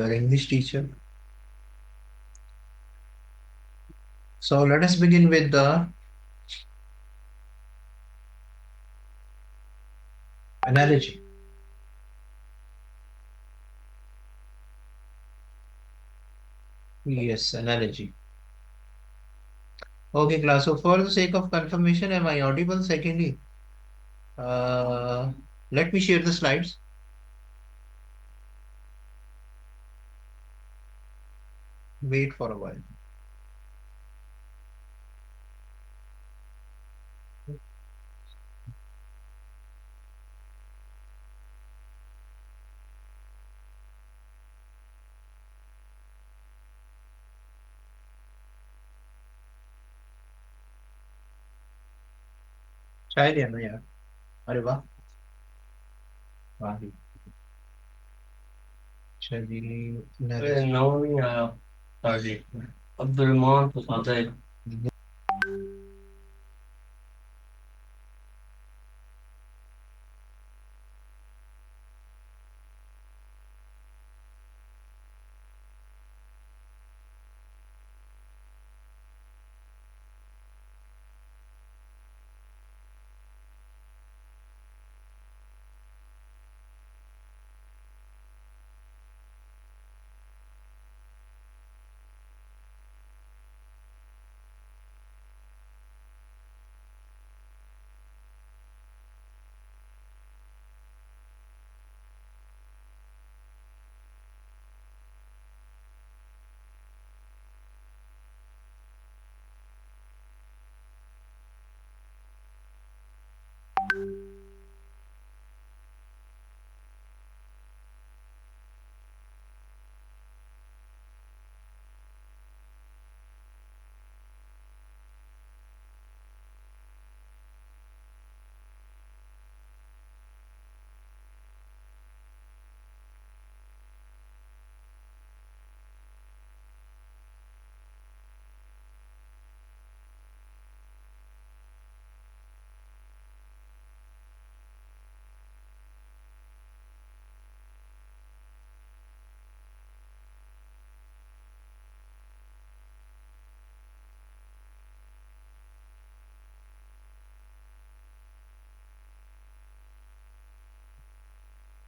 Your English teacher. So let us begin with the analogy. Yes, analogy. Okay, class. So for the sake of confirmation, am I audible? Secondly, uh, let me share the slides. Wait for a while. शायद है ना यार. अरे वाह. वाह. चलिए. अरे नाम नहीं आया। सॉरी। अब्दुलरहमान तो सादा है।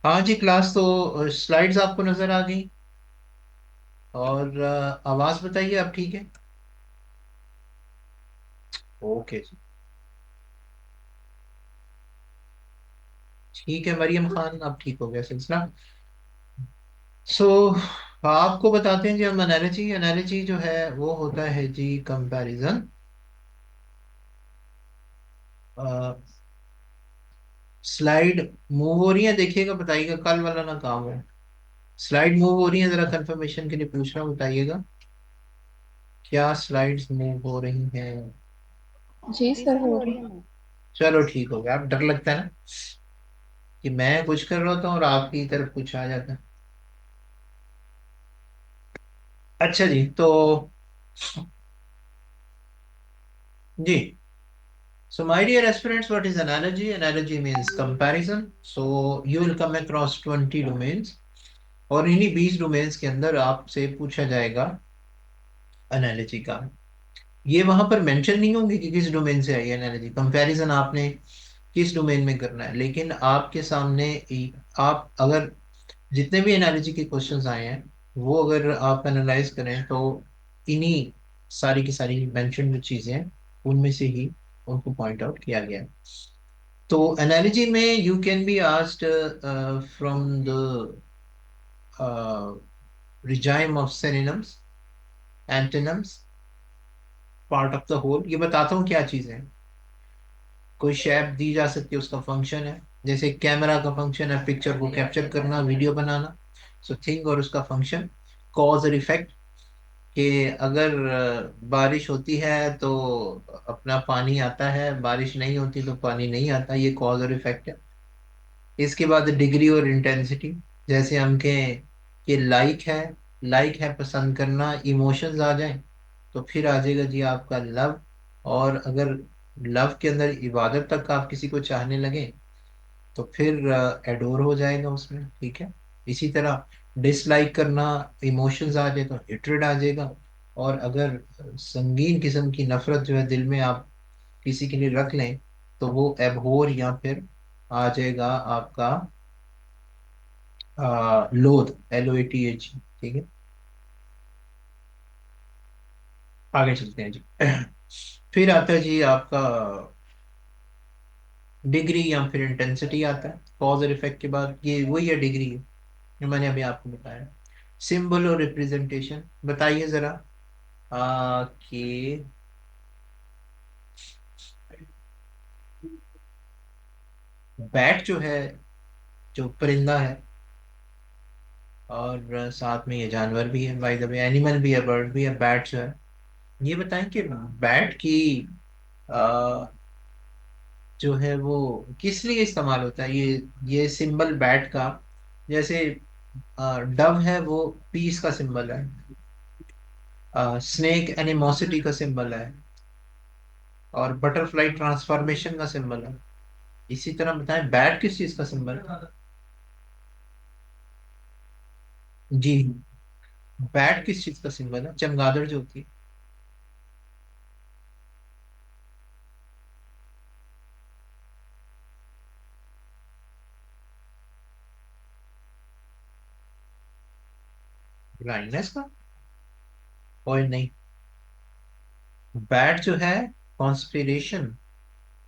हाँ जी क्लास. तो स्लाइड्स आपको नजर आ गई. और आवाज बताइए आप ठीक है. ओके जी. ठीक है मरियम खान, अब ठीक हो गया सिलसिला. सो आपको बताते हैं जी हम एनालॉजी. एनालॉजी जो है वो होता है जी कंपैरिजन. स्लाइड मूव हो रही है, देखिएगा बताइएगा, कल वाला ना काम है. स्लाइड मूव हो रही है, जरा कंफर्मेशन के लिए पूछ रहा हूँ, बताइएगा क्या स्लाइड्स मूव हो रही हैं. जी सर हो रही। चलो ठीक हो गया. अब डर लगता है ना कि मैं कुछ कर रहा होता हूँ और आपकी तरफ कुछ आ जाता है. अच्छा जी. तो जी. So, my dear aspirants, what is analogy? Analogy means comparison. So, you will come across 20 domains. और इन्हीं 20 डोमेन्स के अंदर आपसे पूछा जाएगा एनालॉजी का. ये वहां पर मेंशन नहीं होंगे कि किस डोमेन से आई है एनालॉजी. कंपैरिजन आपने किस डोमेन में करना है, लेकिन आपके सामने आप अगर जितने भी एनालॉजी के क्वेश्चंस आए हैं वो अगर आप एनालाइज करें तो इन्हीं सारी की सारी मेंशन जो चीजें हैं उनमें से ही उनको पॉइंट आउट किया गया है. तो एनालॉजी में you can be asked from the regime of synonyms, antonyms, part of the whole. ये बताता हूँ क्या चीजें हैं. कोई शेप दी जा सकती है, उसका फंक्शन है. जैसे कैमरा का फंक्शन है पिक्चर को कैप्चर करना, वीडियो बनाना. सो थिंग और उसका फंक्शन. कॉज और इफेक्ट, कि अगर बारिश होती है तो अपना पानी आता है, बारिश नहीं होती तो पानी नहीं आता. ये कॉज और इफेक्ट है. इसके बाद डिग्री और इंटेंसिटी. जैसे हम कहें कि लाइक है पसंद करना, इमोशंस आ जाएं तो फिर आ जाएगा जी आपका लव. और अगर लव के अंदर इबादत तक आप किसी को चाहने लगे तो फिर एडोर हो जाएगा उसमें. ठीक है. इसी तरह डिसलाइक करना, इमोशंस आ जाए तो हेट्रेड आ जाएगा। और अगर संगीन किस्म की नफरत जो है दिल में आप किसी के लिए रख लें तो वो एबहोर या फिर आ जाएगा आपका लोथ, LOATH। ठीक है, आगे चलते हैं जी। फिर आता है जी आपका डिग्री या फिर इंटेंसिटी आता है कॉज और इफेक्ट के बाद। ये वही है डिग्री, जो मैंने अभी आपको बताया। सिंबल और रिप्रेजेंटेशन बताइए जरा। कि बैट जो है, जो परिंदा है, और साथ में ये जानवर भी है, बाय द वे एनिमल भी है, बर्ड भी है, बैट जो है, ये बताएं कि बैट की आ, जो है वो किस लिए इस्तेमाल होता है। ये सिंबल बैट का, जैसे डव है वो पीस का सिंबल है, स्नेक एनिमोसिटी का सिंबल है, और बटरफ्लाई ट्रांसफॉर्मेशन का सिंबल है। इसी तरह बताएं बैट किस चीज का सिंबल है। जी, बैट किस चीज का सिंबल है, चमगादड़ जो होती है। ब्लाइंडनेस का, और नहीं, बैट जो है कॉन्स्पिरेशन।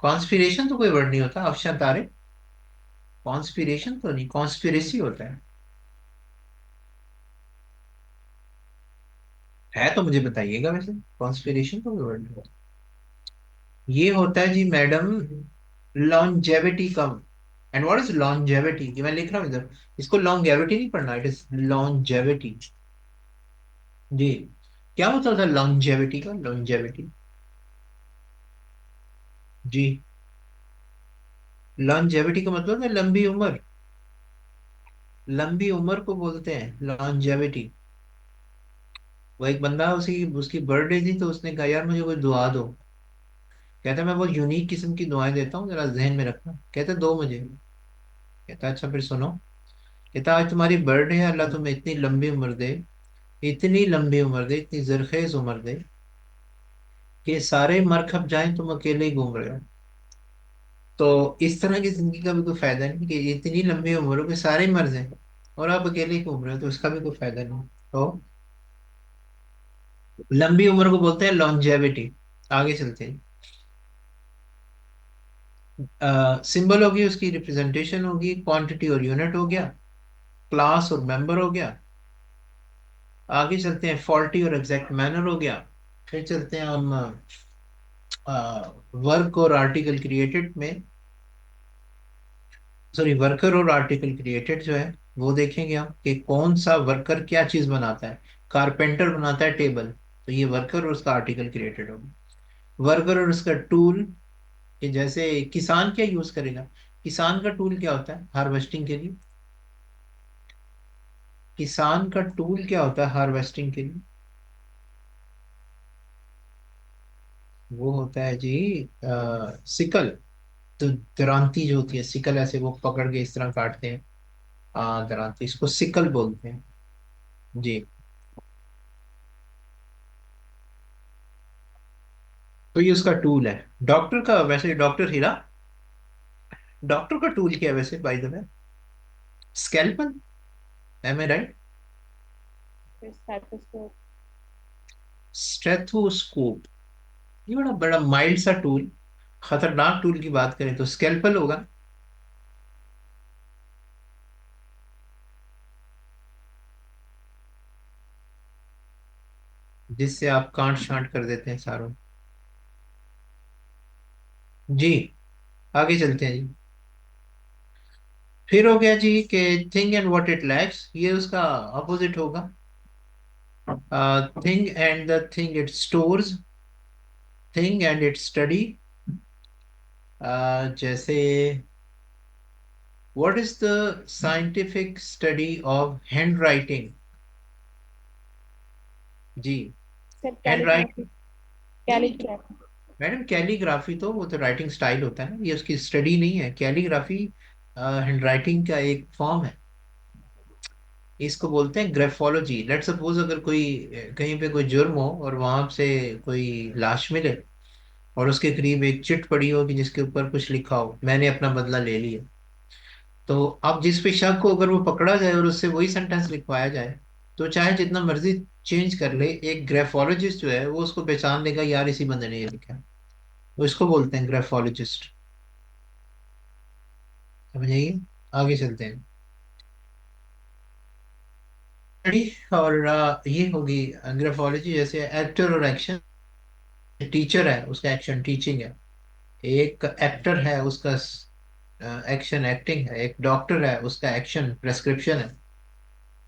कॉन्स्पिरेशन तो कोई वर्ड नहीं होता अफशान तारे, कॉन्स्पिरेशन तो नहीं, कॉन्स्पिरेसी होता है तो मुझे बताइएगा वैसे, कॉन्स्पिरेशन तो कोई वर्ड नहीं होता। ये होता है जी मैडम लॉन्जेविटी का। एंड व्हाट इज लॉन्जेविटी, ये मैं लिख रहा हूँ इधर, इसको लॉन्गेविटी नहीं पढ़ना, इट इज लॉन्जेविटी। जी, क्या मतलब था लॉन्जेविटी का, लॉन्जेविटी। जी, लॉन्जेविटी का मतलब है लंबी उम्र, लंबी उम्र को बोलते हैं लॉन्जेविटी। वो एक बंदा, उसी उसकी बर्थडे थी तो उसने कहा यार मुझे कोई दुआ दो। कहता मैं बहुत यूनिक किस्म की दुआएं देता हूँ, जरा जहन में रखना। कहता दो मुझे। कहता अच्छा फिर सुनो। कहता आज तुम्हारी बर्थडे है, अल्लाह तुम्हें इतनी लंबी उम्र दे, इतनी लंबी उम्र दे, इतनी जरखेज उम्र दे कि सारे मर खप जाएं, तुम अकेले ही घूम रहे हो। तो इस तरह की जिंदगी का भी कोई फायदा नहीं कि इतनी लंबी उम्र हो कि सारे ही मर जाएं और आप अकेले ही घूम रहे हो, तो उसका भी कोई फायदा नहीं। तो लंबी उम्र को बोलते हैं लॉन्जेविटी। आगे चलते हैं। सिंबल होगी, उसकी रिप्रेजेंटेशन होगी, क्वांटिटी और यूनिट हो गया, क्लास और मेंबर हो गया। आगे चलते हैं, फॉल्टी और एग्जैक्ट मैनर हो गया। फिर चलते हैं हम वर्क और आर्टिकल क्रिएटेड में, सॉरी वर्कर और आर्टिकल क्रिएटेड जो है वो देखेंगे हम कि कौन सा वर्कर क्या चीज बनाता है। कारपेंटर बनाता है टेबल, तो ये वर्कर और उसका आर्टिकल क्रिएटेड होगा। वर्कर और उसका टूल, कि जैसे किसान क्या यूज करेगा, किसान का टूल क्या होता है हार्वेस्टिंग के लिए। किसान का टूल क्या होता है हार्वेस्टिंग के लिए, वो होता है जी सिकल। तो दरांती जो होती है, सिकल ऐसे वो पकड़ के इस तरह काटते हैं, दरांती, इसको सिकल बोलते हैं। जी, तो ये उसका टूल है। डॉक्टर का, वैसे डॉक्टर हीरा, डॉक्टर का टूल क्या है वैसे by the way, scalpel, am I right. Stethoscope. Stethoscope, ये बड़ा बड़ा माइल्ड सा टूल। खतरनाक टूल की बात करें तो स्कैल्पल होगा, जिससे आप काट छांट कर देते हैं सारों। जी, आगे चलते हैं जी। फिर हो गया जी कि thing and what it lacks, ये उसका अपोजिट होगा। Thing and the thing it stores, thing and it study. जैसे what is the scientific study of hand writing. जी, sir hand calligraphy. Writing. Calligraphy. Madam calligraphy तो वो तो writing style होता है ना, ये उसकी स्टडी नहीं है। कैलीग्राफी हैंड राइटिंग का एक फॉर्म है। इसको बोलते हैं ग्रेफोलॉजी। लेट्स सपोज अगर कोई कहीं पे कोई जुर्म हो और वहां से कोई लाश मिले और उसके करीब एक चिट पड़ी हो कि जिसके ऊपर कुछ लिखा हो, मैंने अपना बदला ले लिया। तो अब जिस पे शक हो, अगर वो पकड़ा जाए और उससे वही सेंटेंस लिखवाया जाए, तो चाहे जितना मर्जी चेंज कर ले, एक ग्राफोलॉजिस्ट जो है वो उसको पहचान लेगा, यार इसी बंदे ने ये लिखा है। तो इसको बोलते हैं ग्राफोलॉजिस्ट। समझिए, आगे चलते हैं। Ready? और ये होगी ग्राफोलॉजी। जैसे एक्टर और एक्शन, टीचर है उसका एक्शन टीचिंग है, एक एक्टर है उसका एक्शन एक्टिंग है, एक डॉक्टर है उसका एक्शन प्रेस्क्रिप्शन है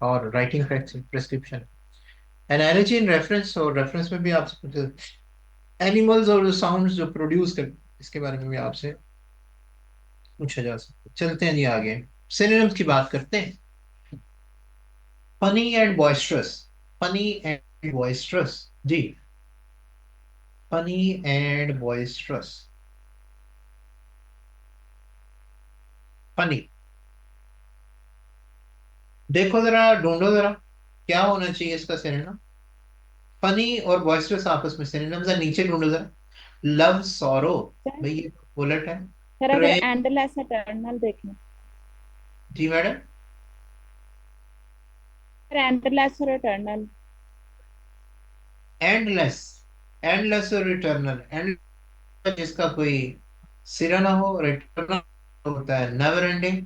और writing prescription. Analogy in reference, और रेफरेंस में भी आपसे एनिमल्स और साउंड्स जो प्रोड्यूस कर, इसके बारे में भी आपसे पूछा जा सकता है। चलते हैं जी आगे, सिनोनिम्स की बात करते हैं। Funny and boisterous. Funny and boisterous जी। Funny and boisterous. फनी, देखो जरा, ढूंढो जरा क्या होना चाहिए इसका सिनोनिम। फनी और बॉइस्ट्रस आपस में सिनोनिम्स है, नीचे ढूंढो जरा। लव सॉरो, सर भाई ये बुलेट है। सर अगर प्रेम, एंडलेस एटर्नल देखें, जी मैडम। सर एंडलेस और एटर्नल। एंडलेस, एंडलेस और इटर्नल। एंड जिसका कोई सिरा ना हो, और इटर्नल होता है नेवर एंडिंग,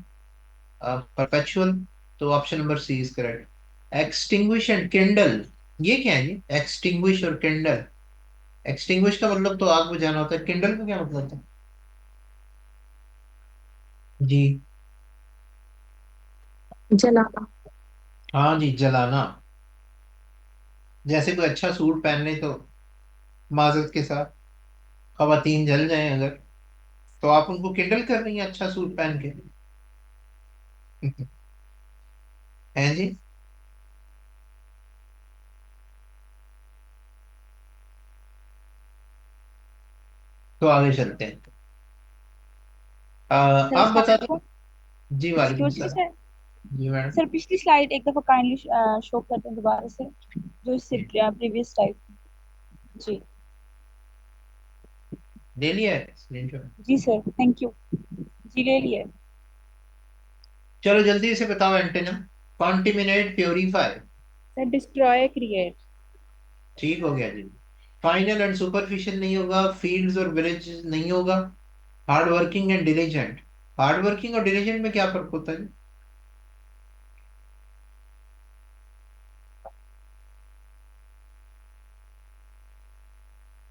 परपेचुअल। तो option number C is correct. Extinguish and kindle, ये क्या है जी? एक्सटिंग्विश और किंडल। एक्सटिंग्विश का मतलब तो आग बुझाना होता है, किंडल का क्या मतलब था जी? जलाना। हाँ जी, जलाना। जैसे कोई अच्छा सूट पहन ले तो माजरत के साथ खवातीन जल जाए अगर, तो आप उनको किंडल कर रही हैं अच्छा सूट पहन के। हैं जी। तो आगे चलते हैं। सर आप बता दो। स्लाइड को जी वालेकुम एक्सक्यूज मी सलाम। सर। जी मैडम। सर पिछली स्लाइड एक दफा काइंडली शो कर दें दोबारा से, जो इससे प्रीवियस टाइप। जी। ले लिया है स्क्रीनशॉट? जी सर, थैंक यू। जी ले लिए। चलो जल्दी से बताओ antonym. Contaminate, purify. Sir destroy create. ठीक हो गया जी। फाइनल एंड सुपरफिशियल नहीं होगा, फील्ड्स और विलेज नहीं होगा। Hard working and diligent. Hard working और डिलीजेंट में क्या फर्क होता है?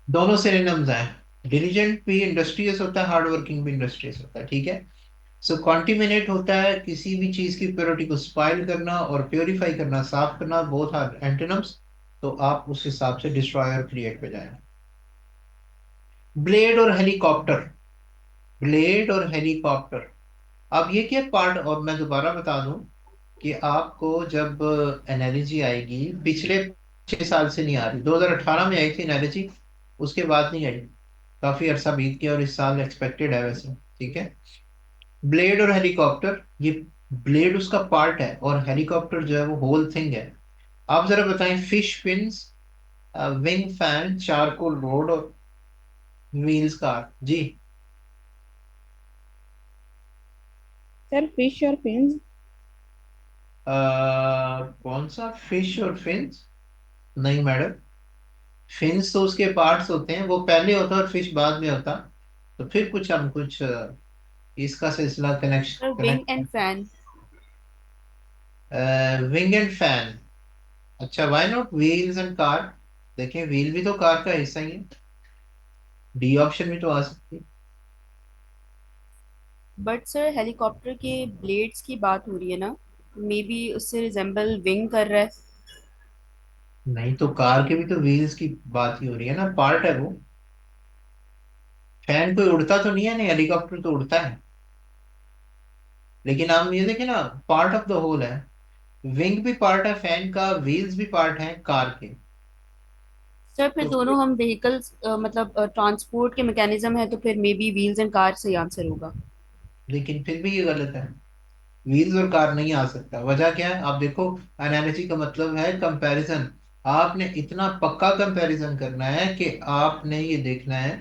दोनों सिनोनिम्स हैं। डिलीजेंट भी इंडस्ट्रियस होता है, हार्ड वर्किंग भी इंडस्ट्रियस होता है, ठीक है। सो कॉन्टिमिनेट होता है किसी भी चीज की प्योरिटी को स्पाइल करना, और प्योरीफाई करना, साफ करना, बोथ आर एंटोनिम्स। तो आप उस हिसाब से डिस्ट्रॉयर क्रिएट पे जाएं। ब्लेड और हेलीकॉप्टर। ब्लेड और हेलीकॉप्टर। अब ये क्या पार्ट, और मैं दोबारा बता दूं कि आपको जब एनालॉजी आएगी, पिछले 6 साल से नहीं आ रही, 2018 में आई थी एनालॉजी, उसके बाद नहीं आई। काफी अरसा बीत गया और इस साल एक्सपेक्टेड है वैसे, ठीक है। ब्लेड और हेलीकॉप्टर, ये ब्लेड उसका पार्ट है और हेलीकॉप्टर जो है वो होल थिंग है। आप जरा बताएं, fish fins, wing fan, charcoal road और व्हील्स कार जी। सर फिश और फिन्स। कौन सा फिश और फिन्स? नहीं मैडम, फिन्स तो उसके पार्ट्स होते हैं, वो पहले होता है और फिश बाद में होता। तो फिर कुछ हम कुछ इसका सिलसिला connection sir wing and connect. Fan. Wing and fan. अच्छा, why not wheels and car? देखें, व्हील भी तो कार का हिस्सा ही है, डी ऑप्शन भी तो आ सकती है। बट सर हेलीकॉप्टर के ब्लेड्स की बात हो रही है ना, मे बी उससे रिजेंबल विंग कर रहा है। नहीं तो कार के भी तो व्हील्स की बात ही हो रही है ना, पार्ट है वो। फैन कोई उड़ता तो नहीं है, नहीं हेलीकॉप्टर तो उड़ता है, लेकिन हम ये देखें ना, पार्ट ऑफ द होल है। विंग भी पार्ट है फैन का, व्हील्स भी पार्ट है कार के। सर फिर तो दोनों हम व्हीकल्स मतलब ट्रांसपोर्ट के मैकेनिज्म है, तो फिर may be wheels and car सही आंसर होगा। लेकिन फिर भी ये गलत है। व्हील्स और कार नहीं आ सकता। वजह क्या है आप देखो, एनालॉजी का मतलब है कंपैरिजन। आपने इतना पक्का कंपैरिजन करना है कि आपने ये देखना है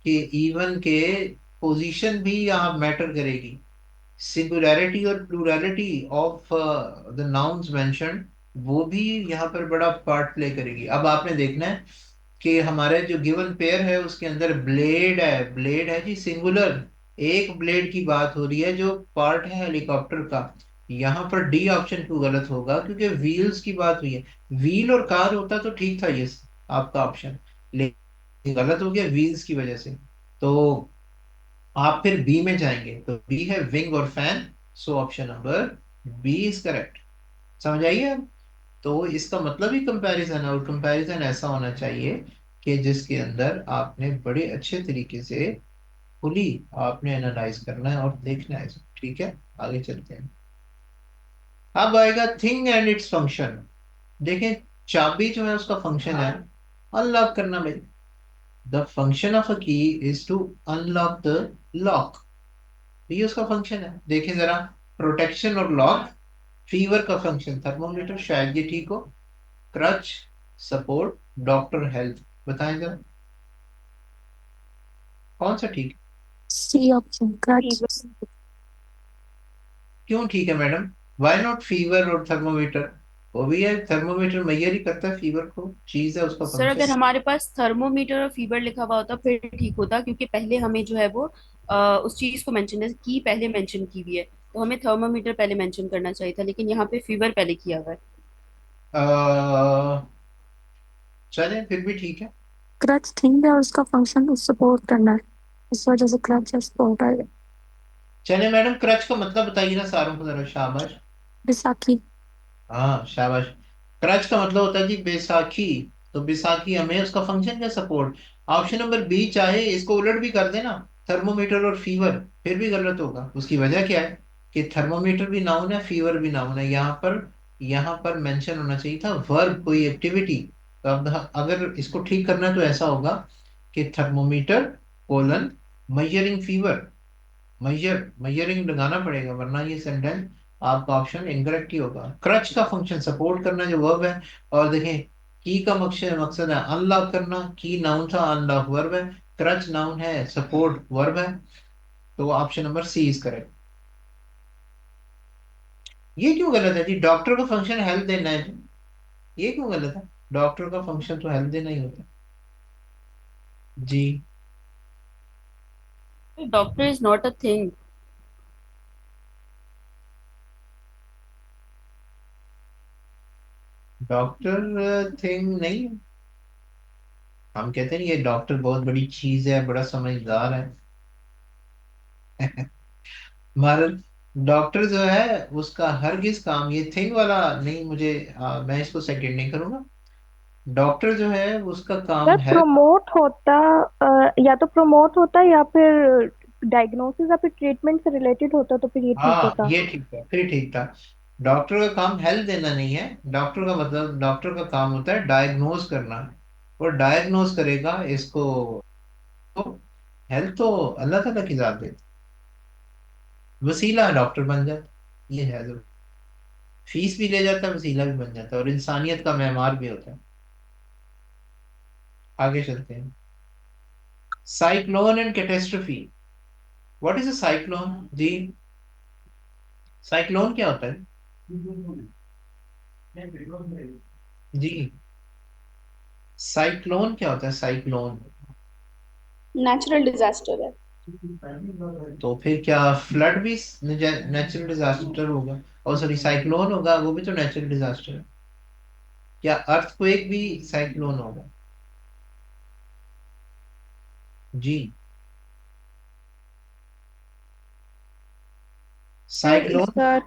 कि इवन के पोजीशन भी यहाँ मैटर करेगी। सिंगुलैरिटी और plurality of the nouns mentioned, वो भी यहाँ पर बड़ा पार्ट प्ले करेगी। अब आपने देखना है कि हमारे जो गिवन पेयर है उसके अंदर ब्लेड है, ब्लेड है जी सिंगुलर, एक ब्लेड की बात हो रही है जो पार्ट है हेलीकॉप्टर का। यहाँ पर डी ऑप्शन क्यों गलत होगा, क्योंकि व्हील्स की बात हुई है। व्हील और कार होता तो ठीक था ये आपका ऑप्शन, लेकिन गलत हो गया व्हील्स की वजह से। तो आप फिर बी में जाएंगे, तो बी है विंग और fan. So option number B is correct. समझ आइए अब। तो इसका मतलब ही कंपैरिजन है, और कंपैरिजन ऐसा होना चाहिए कि जिसके अंदर आपने बड़े अच्छे तरीके से खुली आपने एनालाइज करना है और देखना है इसको। ठीक है, आगे चलते हैं। अब आएगा थिंग एंड इट्स फंक्शन। देखें, चाबी जो है उसका फंक्शन है अनलॉक करना भाई। The function of a key is to unlock the lock. ये उसका फंक्शन है। देखें जरा, प्रोटेक्शन और लॉक। फीवर का फंक्शन थर्मोमीटर, शायद ये ठीक हो। Crutch, support, doctor, health. बताएं जरा कौन सा ठीक है? C option crutch. फीवर। क्यों ठीक है मैडम? व्हाई नॉट फीवर और थर्मोमीटर? वो भी है, थर्मोमीटर मैयर ही करता है, फीवर को चीज है उसका सर फंक्शन। अगर हमारे पास थर्मोमीटर और फीवर लिखा हुआ होता फिर ठीक होता, क्योंकि पहले हमें जो है वो उस चीज को मेंशन, जैसे की पहले मेंशन की हुई है, तो हमें थर्मोमीटर पहले मेंशन करना चाहिए था, लेकिन यहाँ पे फीवर पहले किया हुआ है। चलें फिर भी ठीक है। क्रच थिंग है और उसका फंक्शन सपोर्ट करना है, इस वजह से क्रच या सपोर्ट है। चले मैडम, क्रच का मतलब बताइए ना सारों को जरा, शाबाश। बैसाखी। हाँ शाबाश। क्रच का मतलब होता है जी बैसाखी। तो बैसाखी हमें उसका फंक्शन क्या, सपोर्ट। ऑप्शन नंबर बी, चाहे इसको उलट भी कर देना, थर्मोमीटर और फीवर, फिर भी गलत होगा। उसकी वजह क्या है कि थर्मोमीटर भी नाउन है, फीवर भी नाउन है। यहाँ पर मेंशन होना चाहिए था वर्ब, कोई एक्टिविटी। तो अब अगर इसको ठीक करना है तो ऐसा होगा कि थर्मोमीटर कोलन मेजरिंग फीवर। मयरिंग लगाना पड़ेगा, वरना ये सेंटेंस आपका ऑप्शन इनकरेक्ट ही होगा। क्रच का फंक्शन सपोर्ट करना जो वर्ब है। और देखें, की का मकसद मकसद है अनलॉक करना। की नाउन था, अनलॉक वर्ब है। क्रच नाउन है, सपोर्ट वर्ब है। तो option number C is correct. ये क्यों गलत है जी? डॉक्टर का फंक्शन हेल्प देना है जी। ये क्यों गलत है? डॉक्टर का फंक्शन तो हेल्प देना ही होता है जी। Doctor is not a thing. Doctor thing नहीं है। हम कहते हैं ये डॉक्टर बहुत बड़ी चीज है, बड़ा समझदार है। हमारा डॉक्टर जो है उसका हरगिज काम ये थिंग वाला नहीं। मुझे मैं इसको सेकंड नहीं करूंगा। डॉक्टर जो है उसका सर काम है। प्रमोट होता, या तो प्रमोट होता या फिर डायग्नोसिस या फिर ट्रीटमेंट से रिलेटेड होता तो फिर ये ठीक हाँ होता। ये ठीक था, फिर ठीक था। डॉक्टर का काम हेल्प देना नहीं है। डॉक्टर का मतलब, डॉक्टर का काम होता है डायग्नोज करना। और डायग्नोज करेगा इसको। तो हेल्थ तो अल्लाह ताला की जात देती, वसीला है, डॉक्टर बन जाता। ये है जो फीस भी ले जाता है, वसीला भी बन जाता है, और इंसानियत का मेहमान भी होता है। आगे चलते हैं। Cyclone and catastrophe. What is a cyclone जी? साइक्लोन क्या होता है जी? साइक्लोन क्या होता है, साइक्लोन? नेचुरल डिजास्टर है। तो फिर क्या फ्लड भी नेचुरल डिजास्टर होगा? और सॉरी, साइक्लोन होगा, वो भी तो नेचुरल डिजास्टर है। क्या अर्थक्वेक भी साइक्लोन होगा जी? सर साइक्लोन इसका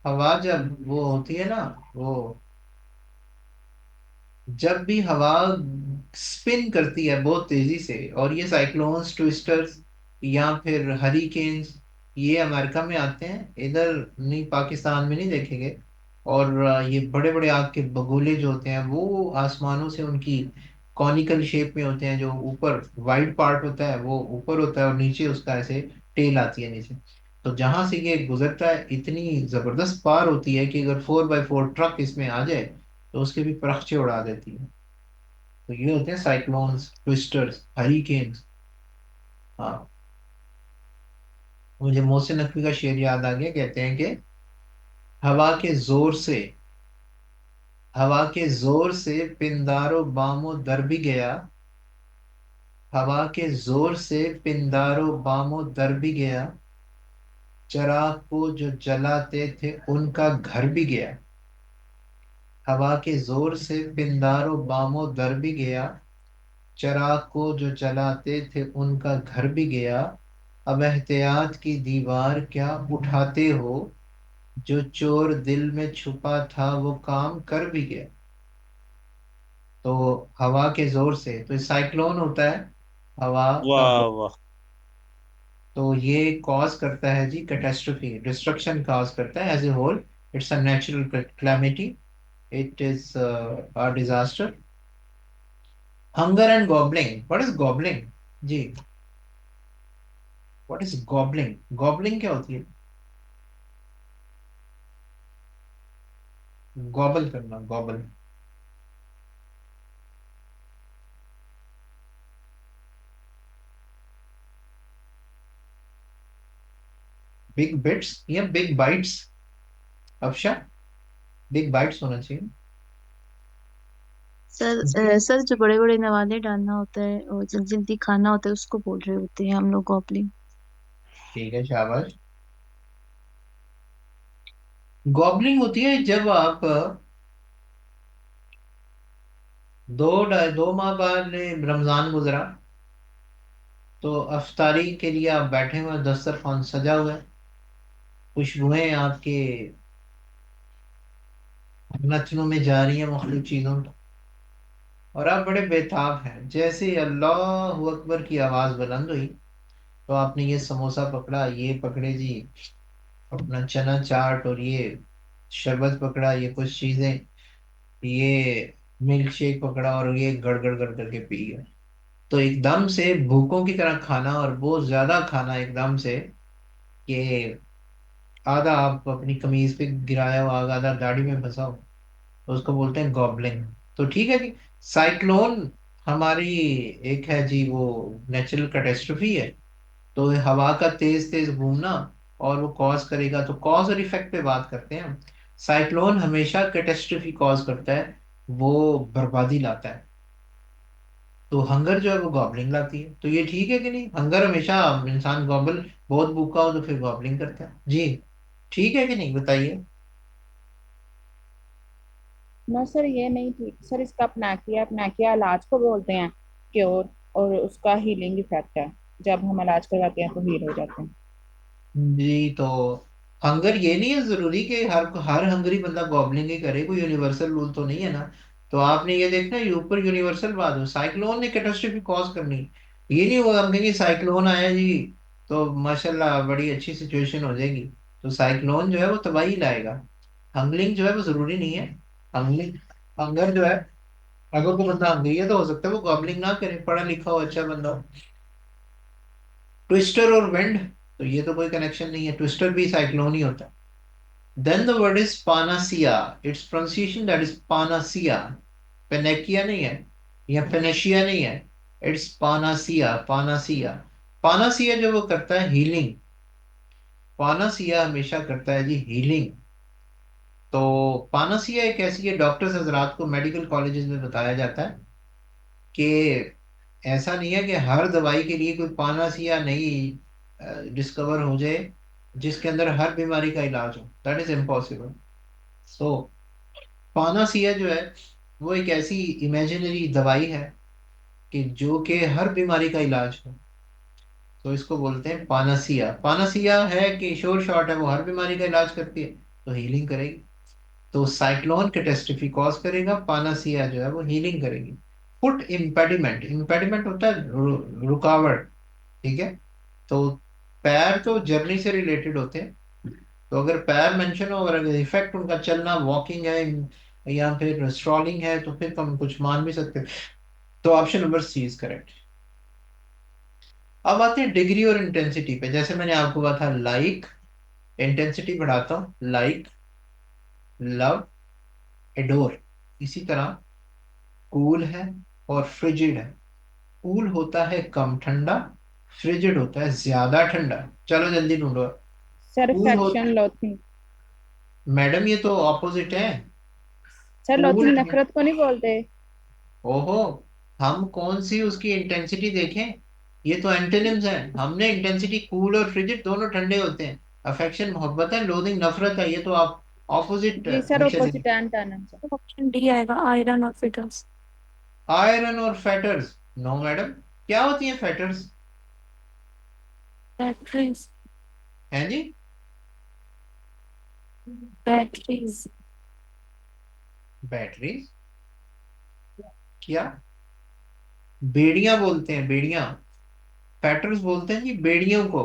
हवा जब वो होती है ना, वो जब भी हवा स्पिन करती है बहुत तेजी से, और ये साइक्लोन्स, ट्विस्टर्स या फिर हरिकेन्स, ये अमेरिका में आते हैं, इधर नहीं, पाकिस्तान में नहीं देखेंगे। और ये बड़े बड़े आग के बगोले जो होते हैं वो आसमानों से उनकी कॉनिकल शेप में होते हैं। जो ऊपर वाइड पार्ट होता है वो ऊपर होता है, और नीचे उसका ऐसे टेल आती है नीचे। तो जहां से ये गुजरता है इतनी जबरदस्त पार होती है कि अगर 4x4 ट्रक इसमें आ जाए तो उसके भी परखचे उड़ा देती है। तो ये होते हैं साइक्लोन्स, ट्विस्टर्स, हरिकेन्स। हाँ, मुझे मोहसिन नकवी का शेर याद आ गया, कहते हैं कि हवा के जोर से, हवा के जोर से पिंदारो बामो दर भी गया, हवा के जोर से पिंदारो बामो दर भी गया, चिराग को जो जलाते थे उनका घर भी गया। हवा के जोर से पिंदारो बामो दर भी गया, चिराग को जो जलाते थे उनका घर भी गया। अब एहतियात की दीवार क्या उठाते हो, जो चोर दिल में छुपा था वो काम कर भी गया। तो हवा के जोर से, तो साइक्लोन होता है हवा का वाह जोर। वाह। तो ये कॉज करता है जी कैटेस्ट्रोफी, डिस्ट्रक्शन कॉज करता है as a whole. It's a natural calamity, it is a disaster. Hunger and gobbling, what is gobbling जी? What is gobbling? गॉबलिंग क्या होती है? गॉबल करना, गॉबल। बिग बिट्स या big bites? Afsha, big bites होना चाहिए। सर जो बड़े बड़े नवाले डालना होता है और जल्दी जल्दी खाना होता है उसको बोल रहे होते हैं हम लोग गॉबलिंग। ठीक है, शाबाश। गॉबलिंग होती है जब आप 2 माह बाद रमजान गुजरा, तो अफ्तारी के लिए आप बैठे हुए हैं, दस्तरखान सजा हुआ है, खुशबुएं आपके नथनों में जा रही हैं मुख्तलिफ चीजों की, और आप बड़े बेताब हैं। जैसे ही अल्लाह अकबर की आवाज बुलंद हुई, तो आपने ये समोसा पकड़ा, ये पकड़े जी अपना चना चाट, और ये शरबत पकड़ा, ये कुछ चीजें, ये मिल्क शेक पकड़ा, और ये गड़ गड़ गड़ करके पी गया। तो एकदम से भूखों की तरह खाना, और बहुत ज्यादा खाना एकदम से, कि आधा आप अपनी कमीज पे गिराया हो, आधा दाढ़ी में फंसा हो, तो उसको बोलते हैं गॉबलिंग। तो ठीक है कि साइक्लोन हमारी एक है जी वो नेचुरल कैटेस्ट्रफी है। तो हवा का तेज तेज घूमना, और वो कॉज करेगा, तो कॉज और इफेक्ट पे बात करते हैं हम। साइक्लोन हमेशा कैटेस्ट्रफी कॉज करता है, वो बर्बादी लाता है। तो हंगर जो है वो गॉबलिंग लाती है। तो ये ठीक है कि नहीं? हंगर हमेशा, इंसान गॉबल, बहुत भूखा हो तो फिर गॉबलिंग करता है जी। ठीक है कि नहीं, बताइए। ना सर, ये नहीं ठीक सर, इसका अपनाकिया, अपनाकिया इलाज को बोलते हैं क्योर, और उसका हीलिंग इफेक्ट है। जब हम इलाज करवाते हैं तो हील हो जाते हैं। जी, तो हंगर ये नहीं है जरूरी कि हर हंगरी बंदा गॉबलिंग ही करे, कोई यूनिवर्सल रूल तो नहीं है ना। तो आपने ये देखना है, ऊपर यूनिवर्सल बात हो, साइक्लोन ने कैटास्ट्रोफी कॉज करनी, ये नहीं होगा हम कहेंगे साइक्लोन आया जी तो माशाल्लाह बड़ी अच्छी सिचुएशन हो जाएगी। तो साइक्लोन जो है वो तबाही लाएगा। हंगलिंग जो है वो जरूरी नहीं है। हंगलिंग, हंगर जो है, अगर कोई बंदा हंगरी है तो हो सकता है वो गॉबलिंग ना करे, पढ़ा लिखा हो, अच्छा बंदा हो। ट्विस्टर और विंड, तो ये तो कोई कनेक्शन नहीं है, ट्विस्टर भी साइक्लोन ही होता है। Then the word is panacea, it's pronunciation that is panacea, पेनेकिया नहीं है, या पेनेशिया नहीं है, इट्स पानासिया, पानासिया। पानासिया जो वो करता है हीलिंग, पानासिया हमेशा करता है जी हीलिंग। तो पानासिया एक ऐसी है, डॉक्टर्स हजरात को मेडिकल कॉलेजेस में बताया जाता है कि ऐसा नहीं है कि हर दवाई के लिए कोई पानासिया नहीं डिस्कवर हो जाए जिसके अंदर हर बीमारी का इलाज हो, दैट इज इम्पॉसिबल। सो पानासिया जो है वो एक ऐसी इमेजिनरी दवाई है कि जो कि हर बीमारी का इलाज हो। तो इसको बोलते हैं पानासिया। पानासिया है कि श्योर शॉर्ट है, वो हर बीमारी का इलाज करती है, तो हीलिंग करेगी। तो साइक्लोन कैटेस्ट्रॉफी कॉज करेगा, पानासिया जो है वो हीलिंग करेगी। फुट इम्पेडिमेंट, इम्पेडिमेंट होता है रुकावट, ठीक है। तो पैर तो जर्नी से रिलेटेड होते हैं, तो अगर पैर मेंशन हो और अगर इफेक्ट उनका चलना वॉकिंग है या फिर स्ट्रॉलिंग है, तो फिर तो हम कुछ मान भी सकते हैं। तो option number C is correct. अब आते हैं डिग्री और इंटेंसिटी पे। जैसे मैंने आपको कहा था लाइक, इंटेंसिटी बढ़ाता हूँ, लाइक, लव, एडोर। इसी तरह कूल है और फ्रिजिड है। कूल होता है कम ठंडा, फ्रिजिड होता है ज्यादा ठंडा। चलो जल्दी ढूंढो। सर कूल हो, अफेक्शन लोथिंग। मैडम ये तो ऑपोजिट है। सर कूल लोथिंग है, नफरत को नहीं बोलते? ओहो, हम कौन सी उसकी इंटेंसिटी देखें? ये तो एंटोनिम्स हैं। हमने इंटेंसिटी, कूल और फ्रिजिड दोनों ठंडे होते हैं। अफेक्शन मोहब्बत है, लोथिंग नफरत है। ये तो आप ऑपोजिट जी सर हमेशा ऑपोजिट देखें। Antonym sir. ऑप्शन डी आएगा, आयरन और फिटर्स। आयरन और फैटर्स, नो मैडम। क्या होती है फैटर्स? बैटरीज। हैं जी? बैटरीज। बैटरीज? क्या? बेड़ियां बोलते हैं, बेड़ियां। फैटर्स बोलते हैं जी बेड़ियों को।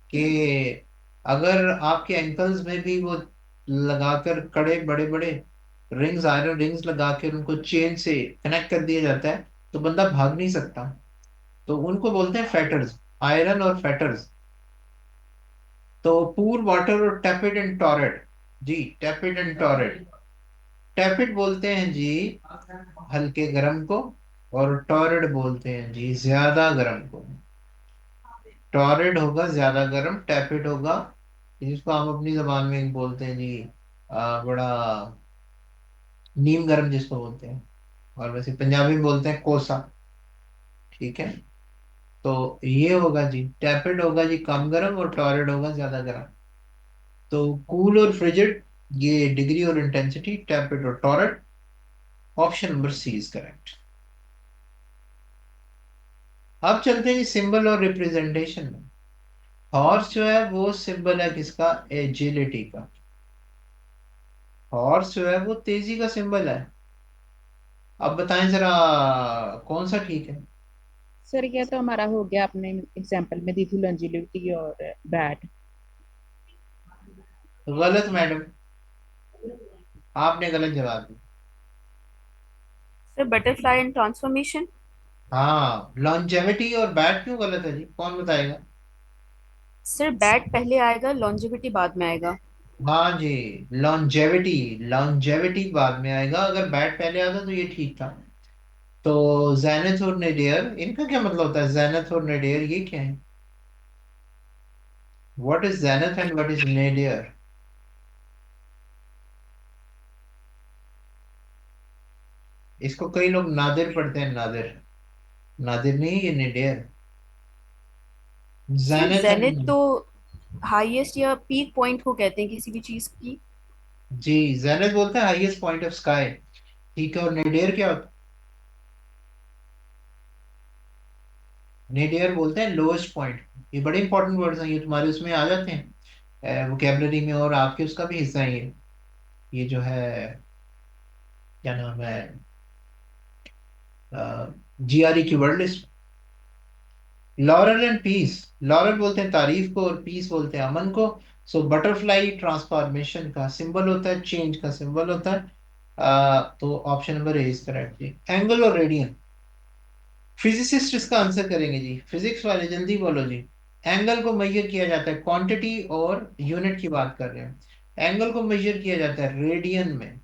कि अगर आपके एंकल्स में भी वो लगाकर कड़े बड़े बड़े रिंग्स, आयरन रिंग्स लगा कर उनको चेन से कनेक्ट कर दिया जाता है, तो बंदा भाग नहीं सकता। तो उनको बोलते हैं फैटर्स, आयरन और फैटर्स। तो पूर वाटर और टेपिड एंड टॉरेड। जी, टेपिड एंड टॉरेड। टेपिड बोलते हैं जी हल्के गर्म को, और टॉरेड बोलते हैं जी ज्यादा गर्म को। टॉरेड होगा ज्यादा गर्म, टेपिड होगा जिसको हम अपनी जबान में बोलते हैं जी बड़ा नीम गर्म जिसको बोलते हैं। और वैसे पंजाबी में बोलते हैं कोसा। ठीक है। तो ये होगा जी, टेपिड होगा जी कम गर्म, और टॉरेड होगा ज्यादा गर्म। तो कूल और फ्रिजिड, ये डिग्री और इंटेंसिटी, टेपिड और torrid. Option number C is correct. अब चलते हैं जी सिंबल और रिप्रेजेंटेशन में। हॉर्स जो है वो सिंबल है किसका? एजिलिटी का। हॉर्स जो है वो तेजी का सिंबल है। अब बताएं जरा कौन सा ठीक है? सर ये तो हमारा हो गया, आपने एग्जांपल में दी थी लॉन्जिविटी और बैट। गलत मैडम, आपने गलत जवाब दिया। Sir butterfly and transformation. हाँ, लॉन्जेविटी और बैट क्यों गलत है जी? कौन बताएगा? सर बैट पहले आएगा, लॉन्जिविटी बाद में आएगा। हाँ जी, लॉन्जेविटी, लॉन्जेविटी बाद में आएगा। अगर बैट पहले आता तो ये ठीक था। तो जेनिथ और नेडियर, इनका क्या मतलब होता है? जेनिथ और नेडियर ये क्या है? What is zenith and what is nadir? इसको कई लोग नादिर पढ़ते हैं, नादिर। नादिर नहीं, ये नेडियर। सर जेनिथ जेनिथ एंड, तो हाईएस्ट या पीक पॉइंट को कहते हैं किसी भी चीज की। जी, जेनिथ बोलते हैं हाईएस्ट पॉइंट ऑफ स्काई। ठीक है। और नेडियर क्या होता है? नेडियर बोलते हैं लोएस्ट पॉइंट। ये बड़े इंपॉर्टेंट वर्ड्स हैं, ये तुम्हारे उसमें आ जाते हैं वोकेबलरी में, और आपके उसका भी हिस्सा है ये जो है, क्या नाम है, जीआरई की word list. Laurel and peace. Laurel बोलते हैं तारीफ को, और पीस बोलते हैं अमन को। सो बटरफ्लाई ट्रांसफॉर्मेशन का सिंबल होता है, चेंज का सिंबल होता है। तो option number A is correct जी। एंगल और रेडियन, फिजिसिस्ट इसका आंसर करेंगे जी। फिजिक्स वाले जल्दी बोलो जी। एंगल को मेजर किया जाता है, क्वांटिटी और यूनिट की बात कर रहे हैं। एंगल को मेजर किया जाता है रेडियन में।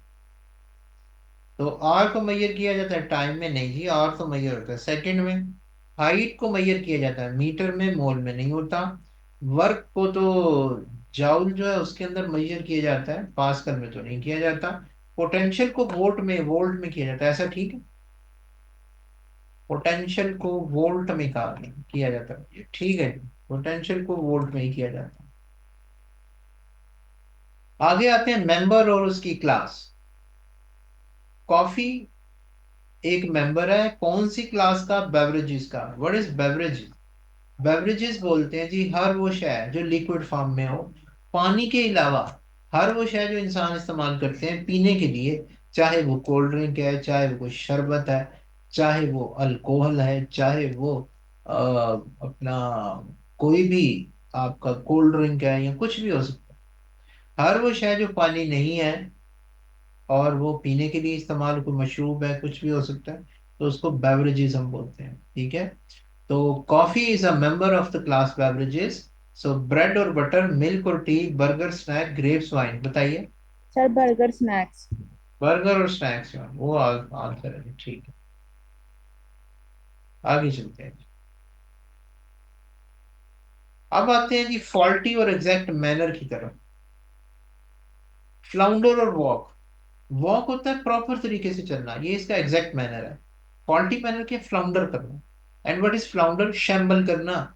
तो आर को मेजर किया जाता है टाइम में, नहीं जी, आर तो मेजर होता है सेकंड में। हाइट को मेजर किया जाता है मीटर में, मोल में नहीं होता। वर्क को तो जाउल जो है उसके अंदर मेजर किया जाता है, पास्कल में तो नहीं किया जाता। पोटेंशियल को वोल्ट में किया जाता है, ऐसा ठीक है? पोटेंशियल को वोल्ट में कहा किया जाता है, ठीक है। पोटेंशियल को वोल्ट में ही किया जाता है। आगे आते हैं मेंबर और उसकी क्लास। कॉफी एक मेंबर है, कौन सी क्लास का? बेवरेजेस का। What is beverages? बेवरेजेस बोलते हैं जी हर वो शय जो लिक्विड फॉर्म में हो, पानी के अलावा हर वो शय जो इंसान इस्तेमाल करते हैं पीने के लिए। चाहे वो कोल्ड ड्रिंक है, चाहे वो कोई शरबत है, चाहे वो अल्कोहल है, चाहे वो अपना कोई भी आपका कोल्ड ड्रिंक है, या कुछ भी हो सकता है। हर वो शय जो पानी नहीं है और वो पीने के लिए इस्तेमाल, कोई मशरूब है, कुछ भी हो सकता है, तो उसको बेवरेजेस हम बोलते हैं। ठीक है। तो coffee is a member of the class beverages. So bread और बटर, मिल्क और tea, burger, snack, grapes, wine. बताइए। Sir burger snacks. बर्गर और स्नैक्स, वो आंसर है, ठीक है। आगे चलते हैं। अब आते हैं जी फॉल्टी और एग्जैक्ट मैनर की तरफ। फ्लाउंडर और वॉक। वॉक होता है प्रॉपर तरीके से चलना, ये इसका एग्जैक्ट मैनर है। फॉल्टी मैनर के फ्लाउंडर करना। And what is flounder? Shamble करना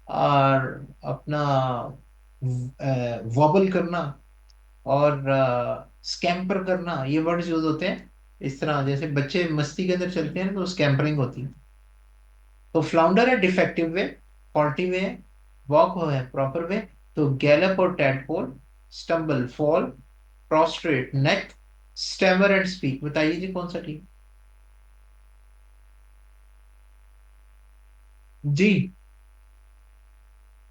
और अपना वॉबल करना और स्कैम्पर करना, ये वर्ड्स यूज होते हैं। इस तरह जैसे बच्चे मस्ती के अंदर चलते हैं तो स्कैम्परिंग होती है। तो फ्लाउंडर है डिफेक्टिव वे, फॉल्टी वे है, वॉक है प्रॉपर वे। तो गैलप और tadpole, stumble, fall, prostate, neck, stammer and speak. बताइए जी कौन सा ठीक? जी।